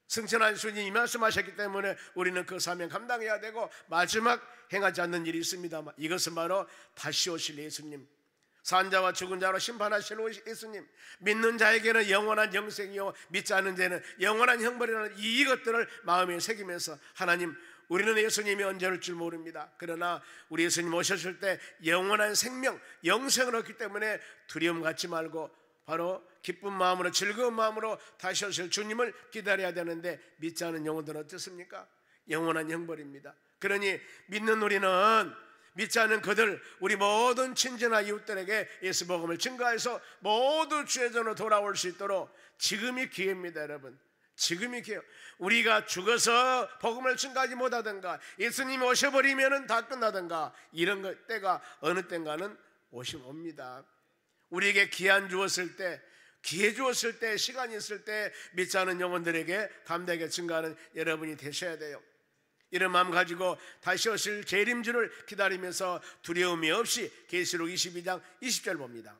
승천한 주님이 말씀하셨기 때문에 우리는 그 사명 감당해야 되고 마지막 행하지 않는 일이 있습니다만 이것은 바로 다시 오실 예수님, 산자와 죽은 자로 심판하실 예수님, 믿는 자에게는 영원한 영생이요 믿지 않는 자는 영원한 형벌이라는 이것들을 마음에 새기면서 하나님 우리는 예수님이 언제 올 줄 모릅니다. 그러나 우리 예수님 오셨을 때 영원한 생명, 영생을 얻기 때문에 두려움 갖지 말고 바로 기쁜 마음으로 즐거운 마음으로 다시 오실 주님을 기다려야 되는데 믿지 않은 영혼들은 어떻습니까? 영원한 형벌입니다. 그러니 믿는 우리는 믿지 않는 그들 우리 모든 친지나 이웃들에게 예수 복음을 증거해서 모두 주의 전으로 돌아올 수 있도록 지금이 기회입니다. 여러분, 지금이 기회. 우리가 죽어서 복음을 증거하지 못하든가 예수님이 오셔버리면 다 끝나든가 이런 것 때가 어느 때인가는 옵니다. 우리에게 기한 주었을 때, 기회 주었을 때, 시간이 있을 때 믿지 않은 영혼들에게 담대하게 증거하는 여러분이 되셔야 돼요. 이런 마음 가지고 다시 오실 재림주를 기다리면서 두려움이 없이 계시록 22장 20절 봅니다.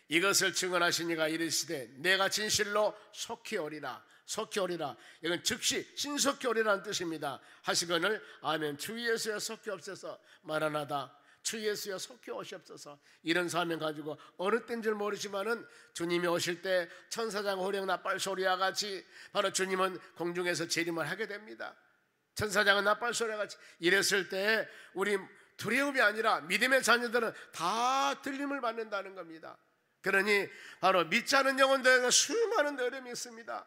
이것을 증언하신 이가 이르시되 내가 진실로 속히 오리라. 속히 오리라. 이건 즉시 신속히 오리라는 뜻입니다. 하시거늘 아멘. 주 예수여 속히 없어서 마라나다. 주 예수여 속히 오시옵소서. 이런 사명 가지고 어느 때인 줄 모르지만은 주님이 오실 때 천사장 호령 나팔 소리와 같이 바로 주님은 공중에서 재림을 하게 됩니다. 천사장은 나팔 소리와 같이 이랬을 때 우리 두려움이 아니라 믿음의 자녀들은 다 들림을 받는다는 겁니다. 그러니 바로 믿지 않은 영혼들에게 수많은 어려움이 있습니다.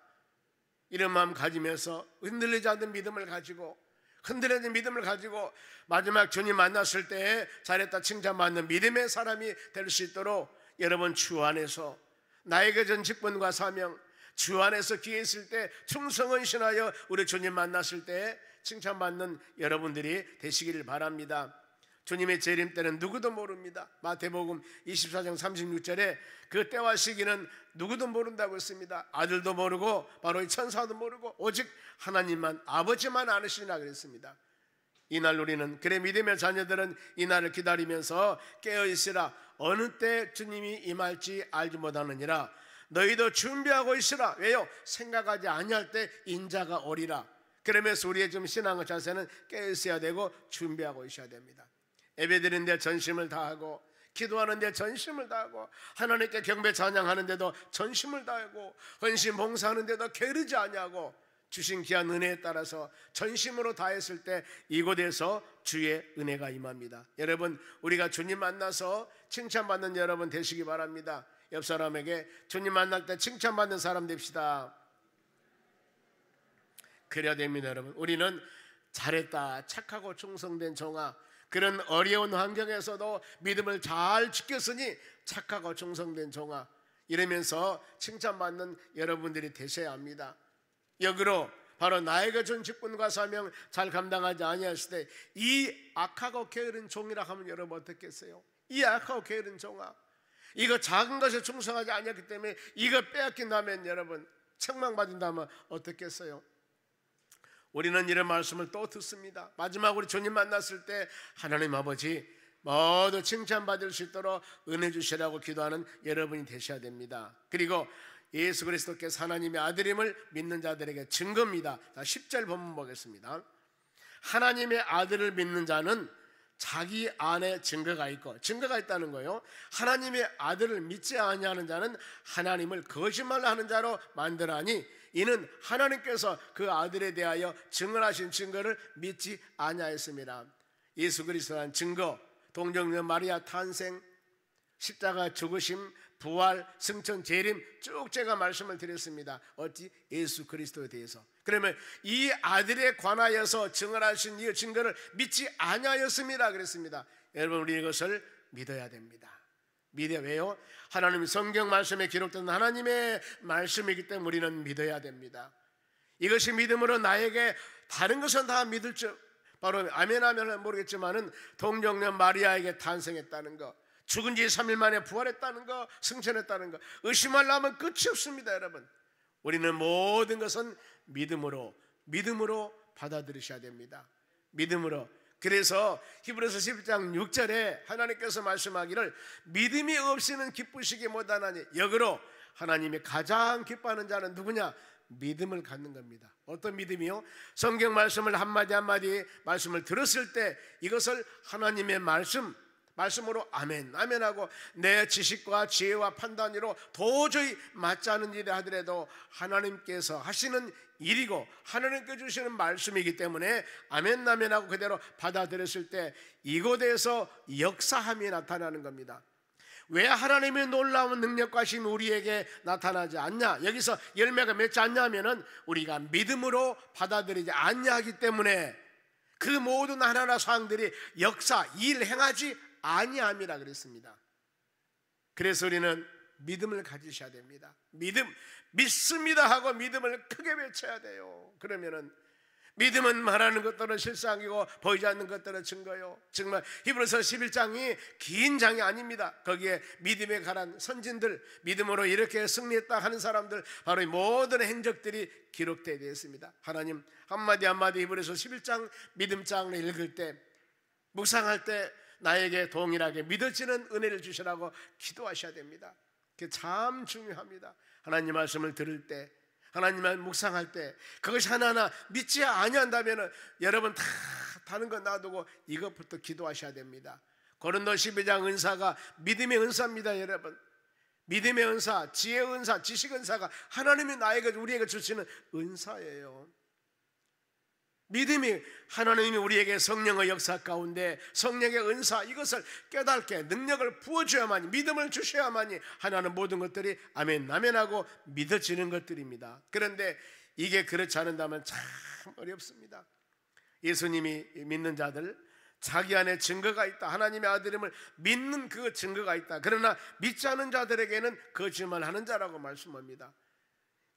이런 마음 가지면서 흔들리지 않는 믿음을 가지고, 흔들리는 믿음을 가지고 마지막 주님 만났을 때 잘했다 칭찬받는 믿음의 사람이 될 수 있도록 여러분 주 안에서 나에게 전 직분과 사명, 주 안에서 기회 있을 때 충성헌신하여 우리 주님 만났을 때 칭찬받는 여러분들이 되시기를 바랍니다. 주님의 재림 때는 누구도 모릅니다. 마태복음 24장 36절에 그 때와 시기는 누구도 모른다고 했습니다. 아들도 모르고 바로 이 천사도 모르고 오직 하나님만, 아버지만 아시리라 그랬습니다. 이날 우리는, 그래 믿음의 자녀들은 이날을 기다리면서 깨어있으라. 어느 때 주님이 임할지 알지 못하느니라. 너희도 준비하고 있으라. 왜요? 생각하지 아니할 때 인자가 오리라. 그러면서 우리의 좀 신앙의 자세는 깨어있어야 되고 준비하고 있어야 됩니다. 예배드리는데 전심을 다하고, 기도하는데 전심을 다하고, 하나님께 경배 찬양하는데도 전심을 다하고, 헌신 봉사하는데도 게으르지 아니하고, 주신 귀한 은혜에 따라서 전심으로 다했을 때 이곳에서 주의 은혜가 임합니다. 여러분, 우리가 주님 만나서 칭찬받는 여러분 되시기 바랍니다. 옆 사람에게 주님 만날 때 칭찬받는 사람 됩시다. 그래야 됩니다. 여러분, 우리는 잘했다, 착하고 충성된 종아, 그런 어려운 환경에서도 믿음을 잘 지켰으니 착하고 충성된 종아, 이러면서 칭찬받는 여러분들이 되셔야 합니다. 역으로 바로 나에게 준 직분과 사명 잘 감당하지 아니했을 때 이 악하고 게으른 종이라 하면 여러분 어떻겠어요? 이 악하고 게으른 종아, 이거 작은 것에 충성하지 아니했기 때문에 이거 빼앗긴다면 여러분 책망받는다면 어떻겠어요? 우리는 이런 말씀을 또 듣습니다. 마지막 우리 주님 만났을 때 하나님 아버지 모두 칭찬받을 수 있도록 은혜 주시라고 기도하는 여러분이 되셔야 됩니다. 그리고 예수 그리스도께서 하나님의 아들임을 믿는 자들에게 증거입니다. 자, 10절 본문 보겠습니다. 하나님의 아들을 믿는 자는 자기 안에 증거가 있고, 증거가 있다는 거예요. 하나님의 아들을 믿지 아니하는 자는 하나님을 거짓말하는 자로 만들하니 이는 하나님께서 그 아들에 대하여 증언하신 증거를 믿지 아니하였습니다. 예수 그리스도란 증거, 동정녀 마리아 탄생, 십자가 죽으심, 부활, 승천, 재림 쭉 제가 말씀을 드렸습니다. 어찌? 예수 그리스도에 대해서. 그러면 이 아들에 관하여서 증언하신 이 증거를 믿지 아니하였습니다 그랬습니다. 여러분, 우리 이것을 믿어야 됩니다. 믿어야. 왜요? 하나님 성경 말씀에 기록된 하나님의 말씀이기 때문에 우리는 믿어야 됩니다. 이것이 믿음으로 나에게 다른 것은 다 믿을 줄, 바로 아멘 하면 모르겠지만은 동정녀 마리아에게 탄생했다는 거, 죽은 지 3일 만에 부활했다는 거, 승천했다는 거, 의심하려면 끝이 없습니다. 여러분, 우리는 모든 것은 믿음으로 받아들이셔야 됩니다. 믿음으로. 그래서 히브리서 11장 6절에 하나님께서 말씀하기를 믿음이 없이는 기쁘시기 못하나니, 역으로 하나님이 가장 기뻐하는 자는 누구냐? 믿음을 갖는 겁니다. 어떤 믿음이요? 성경 말씀을 한마디 한마디 말씀을 들었을 때 이것을 하나님의 말씀으로 아멘 아멘하고 내 지식과 지혜와 판단으로 도저히 맞지 않은 일을 하더라도 하나님께서 하시는 일이고 하나님께 주시는 말씀이기 때문에 아멘 아멘하고 그대로 받아들였을 때 이곳에서 역사함이 나타나는 겁니다. 왜 하나님의 놀라운 능력과 힘이 우리에게 나타나지 않냐? 여기서 열매가 맺지 않냐 하면은 우리가 믿음으로 받아들이지 않냐하기 때문에 그 모든 하나하나 사항들이 역사, 일 행하지 아니함이라 그랬습니다. 그래서 우리는 믿음을 가지셔야 됩니다. 믿습니다 하고 믿음을 크게 외쳐야 돼요. 그러면은 믿음은 말하는 것들은 실상이고 보이지 않는 것들은 증거요. 정말 히브리서 11장이 긴 장이 아닙니다. 거기에 믿음에 관한 선진들, 믿음으로 이렇게 승리했다 하는 사람들, 바로 이 모든 행적들이 기록되어 있습니다. 하나님 한마디 한마디 히브리서 11장 믿음장을 읽을 때, 묵상할 때 나에게 동일하게 믿어지는 은혜를 주시라고 기도하셔야 됩니다. 그게 참 중요합니다. 하나님 말씀을 들을 때, 하나님을 묵상할 때 그것이 하나하나 믿지 아니한다면 여러분 다른 거 놔두고 이것부터 기도하셔야 됩니다. 고린도 12장 은사가 믿음의 은사입니다. 여러분, 믿음의 은사, 지혜의 은사, 지식 은사가 하나님이 우리에게 주시는 은사예요. 믿음이 하나님이 우리에게 성령의 역사 가운데 성령의 은사, 이것을 깨닫게 능력을 부어줘야만이, 믿음을 주셔야만이 하나는 모든 것들이 아멘 아멘하고 믿어지는 것들입니다. 그런데 이게 그렇지 않는다면 참 어렵습니다. 예수님이 믿는 자들, 자기 안에 증거가 있다, 하나님의 아들임을 믿는 그 증거가 있다. 그러나 믿지 않은 자들에게는 거짓말하는 자라고 말씀합니다.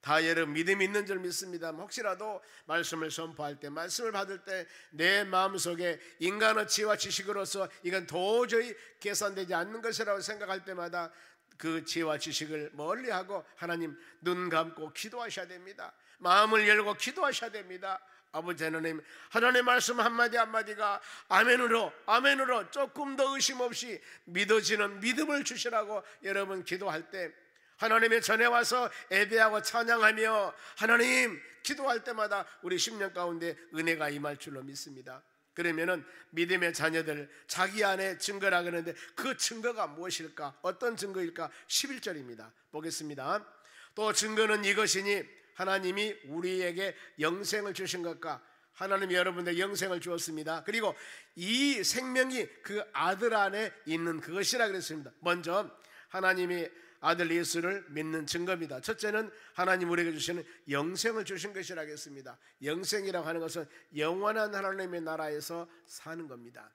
다 여러분 믿음이 있는 줄 믿습니다. 혹시라도 말씀을 선포할 때, 말씀을 받을 때 내 마음속에 인간의 지혜와 지식으로서 이건 도저히 계산되지 않는 것이라고 생각할 때마다 그 지혜와 지식을 멀리하고 하나님 눈 감고 기도하셔야 됩니다. 마음을 열고 기도하셔야 됩니다. 아버지 하나님, 하나님의 말씀 한마디 한마디가 아멘으로 조금 더 의심 없이 믿어지는 믿음을 주시라고 여러분 기도할 때, 하나님의 전에 와서 예배하고 찬양하며 하나님 기도할 때마다 우리 10년 가운데 은혜가 임할 줄로 믿습니다. 그러면은 믿음의 자녀들, 자기 안에 증거라 그러는데 그 증거가 무엇일까? 어떤 증거일까? 11절입니다 보겠습니다. 또 증거는 이것이니 하나님이 우리에게 영생을 주신 것과, 하나님이 여러분들 영생을 주었습니다. 그리고 이 생명이 그 아들 안에 있는 그것이라 그랬습니다. 먼저 하나님이 아들 예수를 믿는 증거입니다. 첫째는 하나님 우리에게 주시는 영생을 주신 것이라 하겠습니다. 영생이라고 하는 것은 영원한 하나님의 나라에서 사는 겁니다.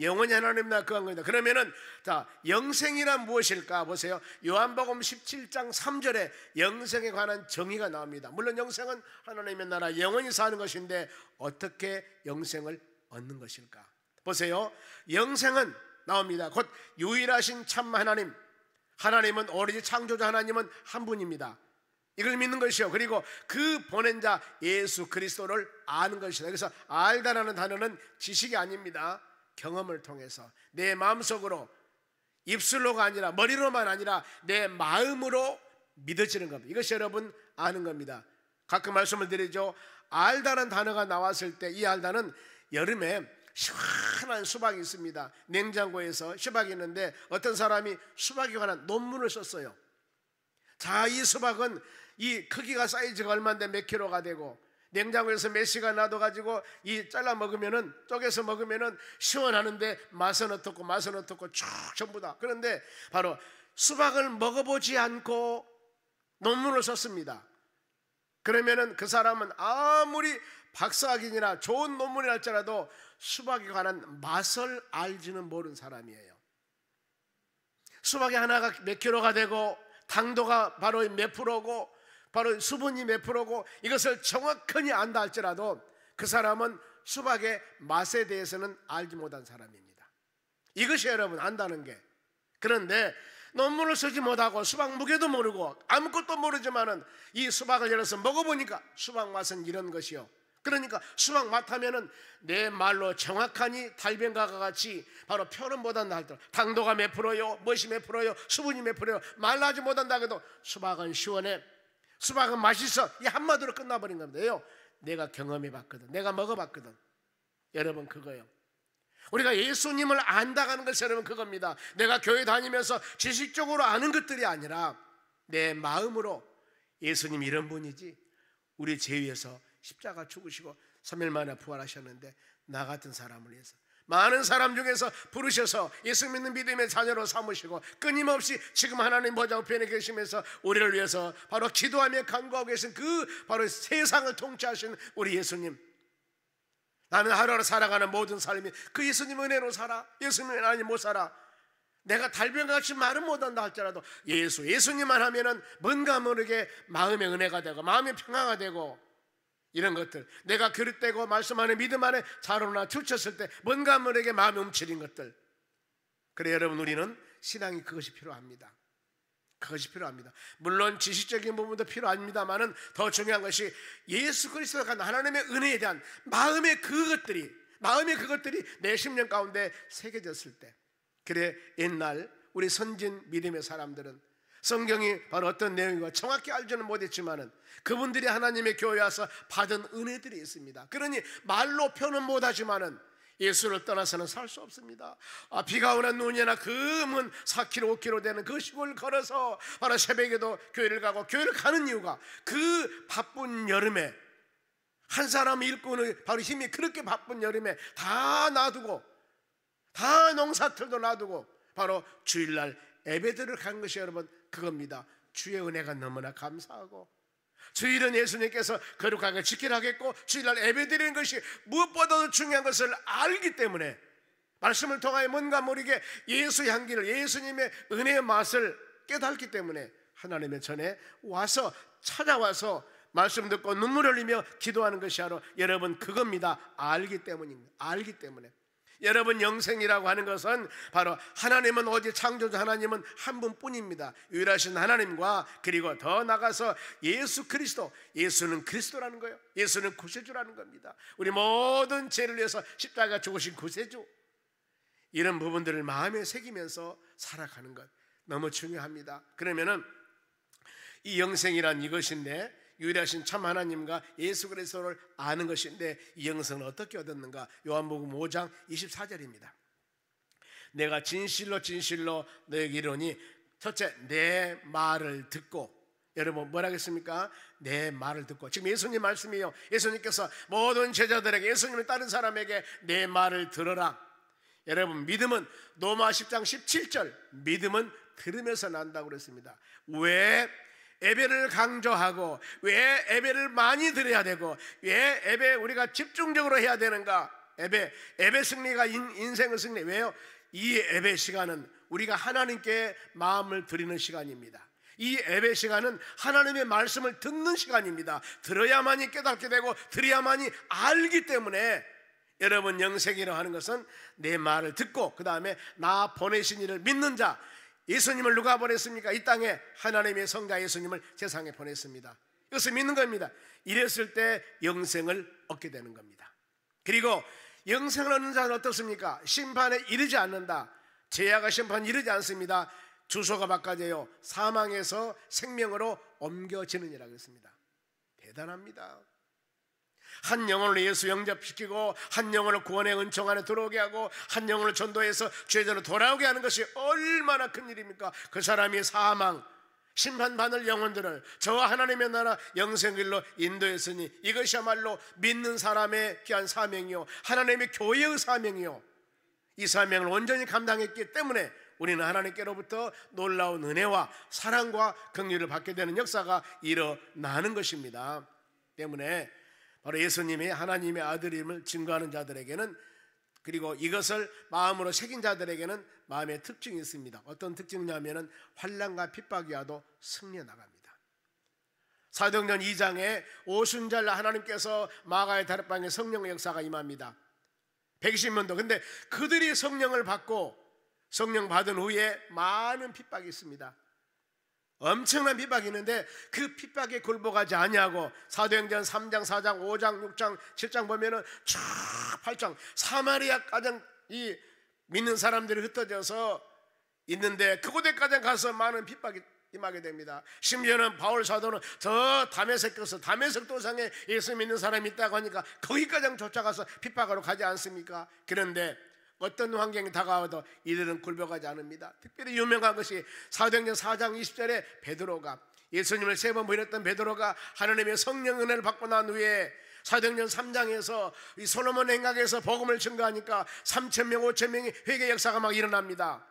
영원히 하나님 나라 거한 겁니다. 그러면은 자, 영생이란 무엇일까 보세요. 요한복음 17장 3절에 영생에 관한 정의가 나옵니다. 물론 영생은 하나님의 나라 영원히 사는 것인데 어떻게 영생을 얻는 것일까? 보세요. 영생은 나옵니다. 곧 유일하신 참 하나님, 하나님은 오로지 창조자 하나님은 한 분입니다. 이걸 믿는 것이요. 그리고 그 보낸 자 예수 그리스도를 아는 것이다. 그래서 알다라는 단어는 지식이 아닙니다. 경험을 통해서 내 마음속으로, 입술로가 아니라 머리로만 아니라 내 마음으로 믿어지는 겁니다. 이것이 여러분 아는 겁니다. 가끔 말씀을 드리죠. 알다는 단어가 나왔을 때 이 알다는 여름에 시원한 수박이 있습니다. 냉장고에서 수박이 있는데 어떤 사람이 수박에 관한 논문을 썼어요. 자, 이 수박은 이 크기가 사이즈가 얼마인데 몇 킬로가 되고 냉장고에서 몇 시간 놔둬가지고 이 잘라 먹으면은, 쪼개서 먹으면은 시원하는데 맛은 어떻고 쭉 전부 다. 그런데 바로 수박을 먹어보지 않고 논문을 썼습니다. 그러면은 그 사람은 아무리 박사학위나 좋은 논문이 할지라도 수박에 관한 맛을 알지는 모르는 사람이에요. 수박이 하나가 몇 킬로가 되고 당도가 바로 몇 프로고 바로 수분이 몇 프로고 이것을 정확히 안다 할지라도 그 사람은 수박의 맛에 대해서는 알지 못한 사람입니다. 이것이 여러분 안다는 게. 그런데 논문을 쓰지 못하고 수박 무게도 모르고 아무것도 모르지만은 이 수박을 열어서 먹어보니까 수박 맛은 이런 것이요. 그러니까 수박 맛하면은 내 말로 정확하니 달변가가 같이 바로 표는 못한다 할때 당도가 몇 프로요, 멋이 몇 프로요, 수분이 몇 프로요 말하지 못한다 해도 수박은 시원해, 수박은 맛있어, 이 한마디로 끝나버린 겁니다. 내가 경험해봤거든, 내가 먹어봤거든. 여러분 그거요. 우리가 예수님을 안다가는 것이 여러분 그겁니다. 내가 교회 다니면서 지식적으로 아는 것들이 아니라 내 마음으로 예수님 이런 분이지, 우리 죄 위해서 십자가 죽으시고 3일 만에 부활하셨는데 나 같은 사람을 위해서 많은 사람 중에서 부르셔서 예수 믿는 믿음의 자녀로 삼으시고 끊임없이 지금 하나님 보좌 우편에 계시면서 우리를 위해서 바로 기도하며 간구하고 계신 그 바로 세상을 통치하신 우리 예수님, 나는 하루하루 살아가는 모든 삶이 그 예수님 은혜로 살아, 예수님 아니 못 살아. 내가 달변같이 말은 못한다 할지라도 예수님만 하면은 뭔가 모르게 마음의 은혜가 되고 마음의 평화가 되고 이런 것들, 내가 그릇되고 말씀 안에 믿음 안에 자로나 주쳤을 때 뭔가 모르게 마음이 움츠린 것들. 그래 여러분 우리는 신앙이 그것이 필요합니다. 그것이 필요합니다. 물론 지식적인 부분도 필요합니다만은 더 중요한 것이 예수 그리스도가 하나님의 은혜에 대한 마음의 그것들이 내 심령 가운데 새겨졌을 때, 그래 옛날 우리 선진 믿음의 사람들은 성경이 바로 어떤 내용인가 정확히 알지는 못했지만은 그분들이 하나님의 교회에 와서 받은 은혜들이 있습니다. 그러니 말로 표는 못하지만은 예수를 떠나서는 살 수 없습니다. 비가 오나 눈이 오나 금은 4km 5km 되는 그 시골을 걸어서 바로 새벽에도 교회를 가고, 교회를 가는 이유가 그 바쁜 여름에 한 사람 일꾼의 바로 힘이 그렇게 바쁜 여름에 다 놔두고, 다 농사틀도 놔두고 바로 주일날 예배들을 간 것이 여러분 그겁니다. 주의 은혜가 너무나 감사하고 주일은 예수님께서 거룩하게 지키라 하겠고 주일날 예배드리는 것이 무엇보다도 중요한 것을 알기 때문에 말씀을 통하여 뭔가 모르게 예수의 향기를, 예수님의 은혜의 맛을 깨닫기 때문에 하나님의 전에 와서, 찾아와서 말씀 듣고 눈물 흘리며 기도하는 것이 바로 여러분 그겁니다. 알기 때문입니다. 알기 때문에. 여러분 영생이라고 하는 것은 바로 하나님은 오직 창조주 하나님은 한 분뿐입니다. 유일하신 하나님과 그리고 더 나가서 예수 그리스도, 예수는 그리스도라는 거예요. 예수는 구세주라는 겁니다. 우리 모든 죄를 위해서 십자가 죽으신 구세주, 이런 부분들을 마음에 새기면서 살아가는 것 너무 중요합니다. 그러면은 이 영생이란 이것인데, 유일하신 참 하나님과 예수 그리스도를 아는 것인데 이 영생은 어떻게 얻었는가? 요한복음 5장 24절입니다. 내가 진실로 진실로 너에게 이르노니 첫째, 내 말을 듣고. 여러분 뭐라 하겠습니까? 내 말을 듣고. 지금 예수님 말씀이에요. 예수님께서 모든 제자들에게, 예수님을 따른 사람에게 내 말을 들어라. 여러분 믿음은 로마 10장 17절, 믿음은 들으면서 난다고 그랬습니다. 왜 예배를 강조하고, 왜 예배를 많이 드려야 되고, 왜 예배 우리가 집중적으로 해야 되는가? 예배 승리가 인생의 승리. 왜요? 이 예배 시간은 우리가 하나님께 마음을 드리는 시간입니다. 이 예배 시간은 하나님의 말씀을 듣는 시간입니다. 들어야만이 깨닫게 되고 들어야만이 알기 때문에 여러분 영생이라고 하는 것은 내 말을 듣고, 그 다음에 나 보내신 이를 믿는 자. 예수님을 누가 보냈습니까? 이 땅에 하나님의 성자 예수님을 세상에 보냈습니다. 이것을 믿는 겁니다. 이랬을 때 영생을 얻게 되는 겁니다. 그리고 영생을 얻는 자는 어떻습니까? 심판에 이르지 않는다. 죄악의 심판에 이르지 않습니다. 주소가 바꿔져요. 사망에서 생명으로 옮겨지느니라 그랬습니다. 대단합니다. 한 영혼을 예수 영접시키고 한 영혼을 구원의 은총 안에 들어오게 하고 한 영혼을 전도해서 죄전으로 돌아오게 하는 것이 얼마나 큰 일입니까? 그 사람이 사망, 심판받을 영혼들을 저와 하나님의 나라 영생길로 인도했으니 이것이야말로 믿는 사람의 귀한 사명이요, 하나님의 교회의 사명이요, 이 사명을 온전히 감당했기 때문에 우리는 하나님께로부터 놀라운 은혜와 사랑과 긍휼을 받게 되는 역사가 일어나는 것입니다. 때문에 바로 예수님이 하나님의 아들임을 증거하는 자들에게는, 그리고 이것을 마음으로 새긴 자들에게는 마음의 특징이 있습니다. 어떤 특징이냐면 환난과 핍박이 와도 승리해 나갑니다. 사도행전 2장에 오순절 하나님께서 마가의 다락방에 성령의 역사가 임합니다. 120명도. 근데 그들이 성령을 받고 성령 받은 후에 많은 핍박이 있습니다. 엄청난 핍박이 있는데 그 핍박에 굴복하지 아니하고 사도행전 3장, 4장, 5장, 6장, 7장 보면은 쫙 8장 사마리아 가장 이 믿는 사람들이 흩어져서 있는데 그곳에까지 가서 많은 핍박이 임하게 됩니다. 심지어는 바울 사도는 저 다메섹 도상에 예수 믿는 사람이 있다고 하니까 거기까지 쫓아가서 핍박하러 가지 않습니까? 그런데 어떤 환경이 다가와도 이들은 굴복하지 않습니다. 특별히 유명한 것이 사도행전 4장 20절에 베드로가, 예수님을 3번 부인했던 베드로가 하나님의 성령 은혜를 받고 난 후에 사도행전 3장에서 이 솔로몬 행각에서 복음을 증거하니까 3,000명 5,000명의 회개 역사가 막 일어납니다.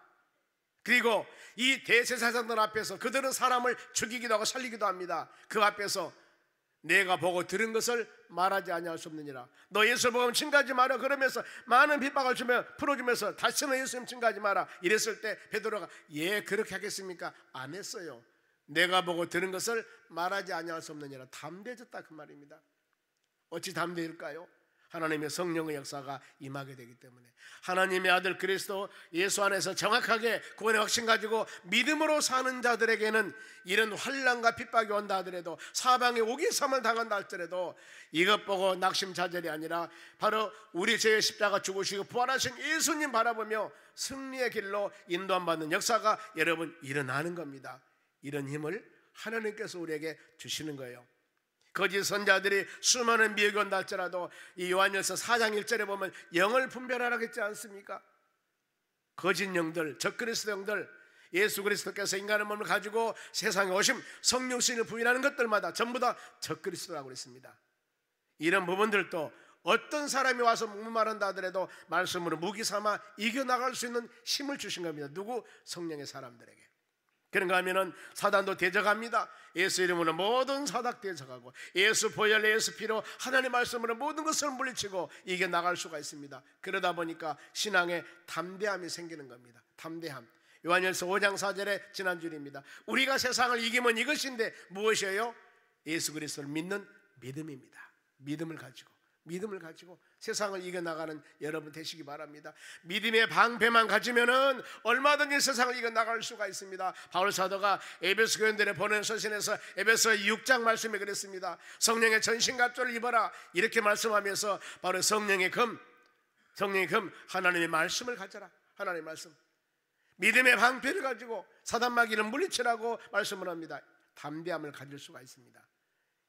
그리고 이 대제사장들 앞에서 그들은 사람을 죽이기도 하고 살리기도 합니다. 그 앞에서 내가 보고 들은 것을 말하지 아니할 수 없느니라. 너 예수 복음 증거하지 마라. 그러면서 많은 핍박을 주며 풀어주면서 다시는 예수님 증거하지 마라. 이랬을 때 베드로가 예 그렇게 하겠습니까? 안 했어요. 내가 보고 들은 것을 말하지 아니할 수 없느니라. 담대해졌다 그 말입니다. 어찌 담대일까요? 하나님의 성령의 역사가 임하게 되기 때문에. 하나님의 아들 그리스도 예수 안에서 정확하게 구원의 확신 가지고 믿음으로 사는 자들에게는 이런 환난과 핍박이 온다 하더라도, 사방에 오기삼을 당한다 할지라도 이것 보고 낙심자절이 아니라 바로 우리 죄의 십자가 죽으시고 부활하신 예수님 바라보며 승리의 길로 인도함 받는 역사가 여러분 일어나는 겁니다. 이런 힘을 하나님께서 우리에게 주시는 거예요. 거짓 선자들이 수많은 미혹이 온다 할지라도 이 요한일서 4장 1절에 보면 영을 분별하라고 했지 않습니까? 거짓 영들, 적그리스도 영들, 예수 그리스도께서 인간의 몸을 가지고 세상에 오심 성령신을 부인하는 것들마다 전부 다 적그리스도라고 그랬습니다. 이런 부분들도 어떤 사람이 와서 목말한다 하더라도 말씀으로 무기 삼아 이겨나갈 수 있는 힘을 주신 겁니다. 누구? 성령의 사람들에게. 그런가 하면은 사단도 대적합니다. 예수 이름으로 모든 사닥 대적하고 예수 보혈 예수 피로 하나님의 말씀으로 모든 것을 물리치고 이겨나갈 수가 있습니다. 그러다 보니까 신앙에 담대함이 생기는 겁니다. 담대함. 요한일서 5장 4절의 지난주일입니다. 우리가 세상을 이기면 이것인데 무엇이에요? 예수 그리스도를 믿는 믿음입니다. 믿음을 가지고 세상을 이겨나가는 여러분 되시기 바랍니다. 믿음의 방패만 가지면은 얼마든지 세상을 이겨나갈 수가 있습니다. 바울 사도가 에베소 교인들의 보낸 서신에서 에베소 6장 말씀에 그랬습니다. 성령의 전신갑주를 입어라 이렇게 말씀하면서 바로 성령의 금 하나님의 말씀을 가져라. 하나님의 말씀, 믿음의 방패를 가지고 사단마귀를 물리치라고 말씀을 합니다. 담대함을 가질 수가 있습니다.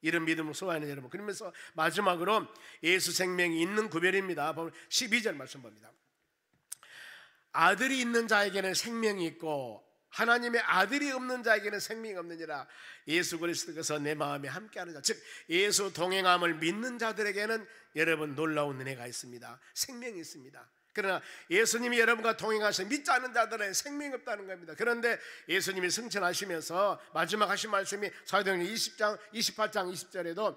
이런 믿음을 소화하는 여러분, 그러면서 마지막으로 예수 생명이 있는 구별입니다. 12절 말씀 봅니다. 아들이 있는 자에게는 생명이 있고 하나님의 아들이 없는 자에게는 생명이 없느니라. 예수 그리스도께서 내 마음에 함께하는 자, 즉 예수 동행함을 믿는 자들에게는 여러분 놀라운 은혜가 있습니다. 생명이 있습니다. 그러나 예수님이 여러분과 동행하셔서 믿지 않는 자들은 생명이 없다는 겁니다. 그런데 예수님이 승천하시면서 마지막 하신 말씀이 사도행전 20장 28장 20절에도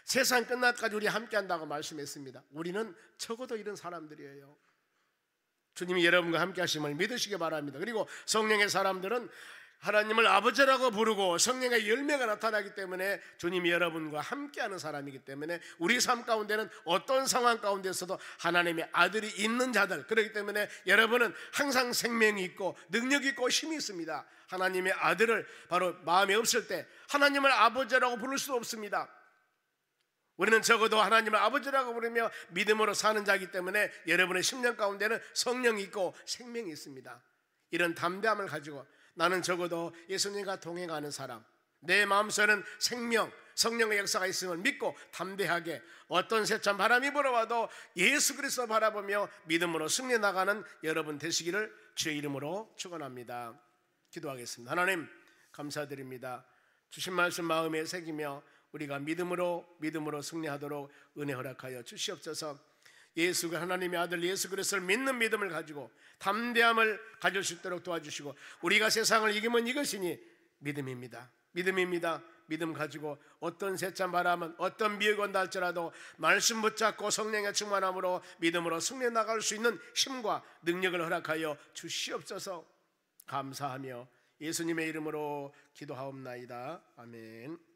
세상 끝날까지 우리 함께한다고 말씀했습니다. 우리는 적어도 이런 사람들이에요. 주님이 여러분과 함께 하심을 믿으시기 바랍니다. 그리고 성령의 사람들은 하나님을 아버지라고 부르고 성령의 열매가 나타나기 때문에 주님이 여러분과 함께하는 사람이기 때문에 우리 삶 가운데는 어떤 상황 가운데서도 하나님의 아들이 있는 자들, 그렇기 때문에 여러분은 항상 생명이 있고 능력이 있고 힘이 있습니다. 하나님의 아들을 바로 마음에 없을 때 하나님을 아버지라고 부를 수 없습니다. 우리는 적어도 하나님을 아버지라고 부르며 믿음으로 사는 자이기 때문에 여러분의 심령 가운데는 성령이 있고 생명이 있습니다. 이런 담대함을 가지고 나는 적어도 예수님과 동행하는 사람, 내 마음속에는 성령의 역사가 있음을 믿고 담대하게 어떤 세찬 바람이 불어와도 예수 그리스도 바라보며 믿음으로 승리해 나가는 여러분 되시기를 주의 이름으로 축원합니다. 기도하겠습니다. 하나님 감사드립니다. 주신 말씀 마음에 새기며 우리가 믿음으로 승리하도록 은혜 허락하여 주시옵소서. 예수가 하나님의 아들 예수 그리스도를 믿는 믿음을 가지고 담대함을 가질 수 있도록 도와주시고 우리가 세상을 이기면 이것이니 믿음입니다. 믿음 가지고 어떤 세찬 바람은 어떤 미혹이 온다 할지라도 말씀 붙잡고 성령의 충만함으로 믿음으로 승리해 나갈 수 있는 힘과 능력을 허락하여 주시옵소서. 감사하며 예수님의 이름으로 기도하옵나이다. 아멘.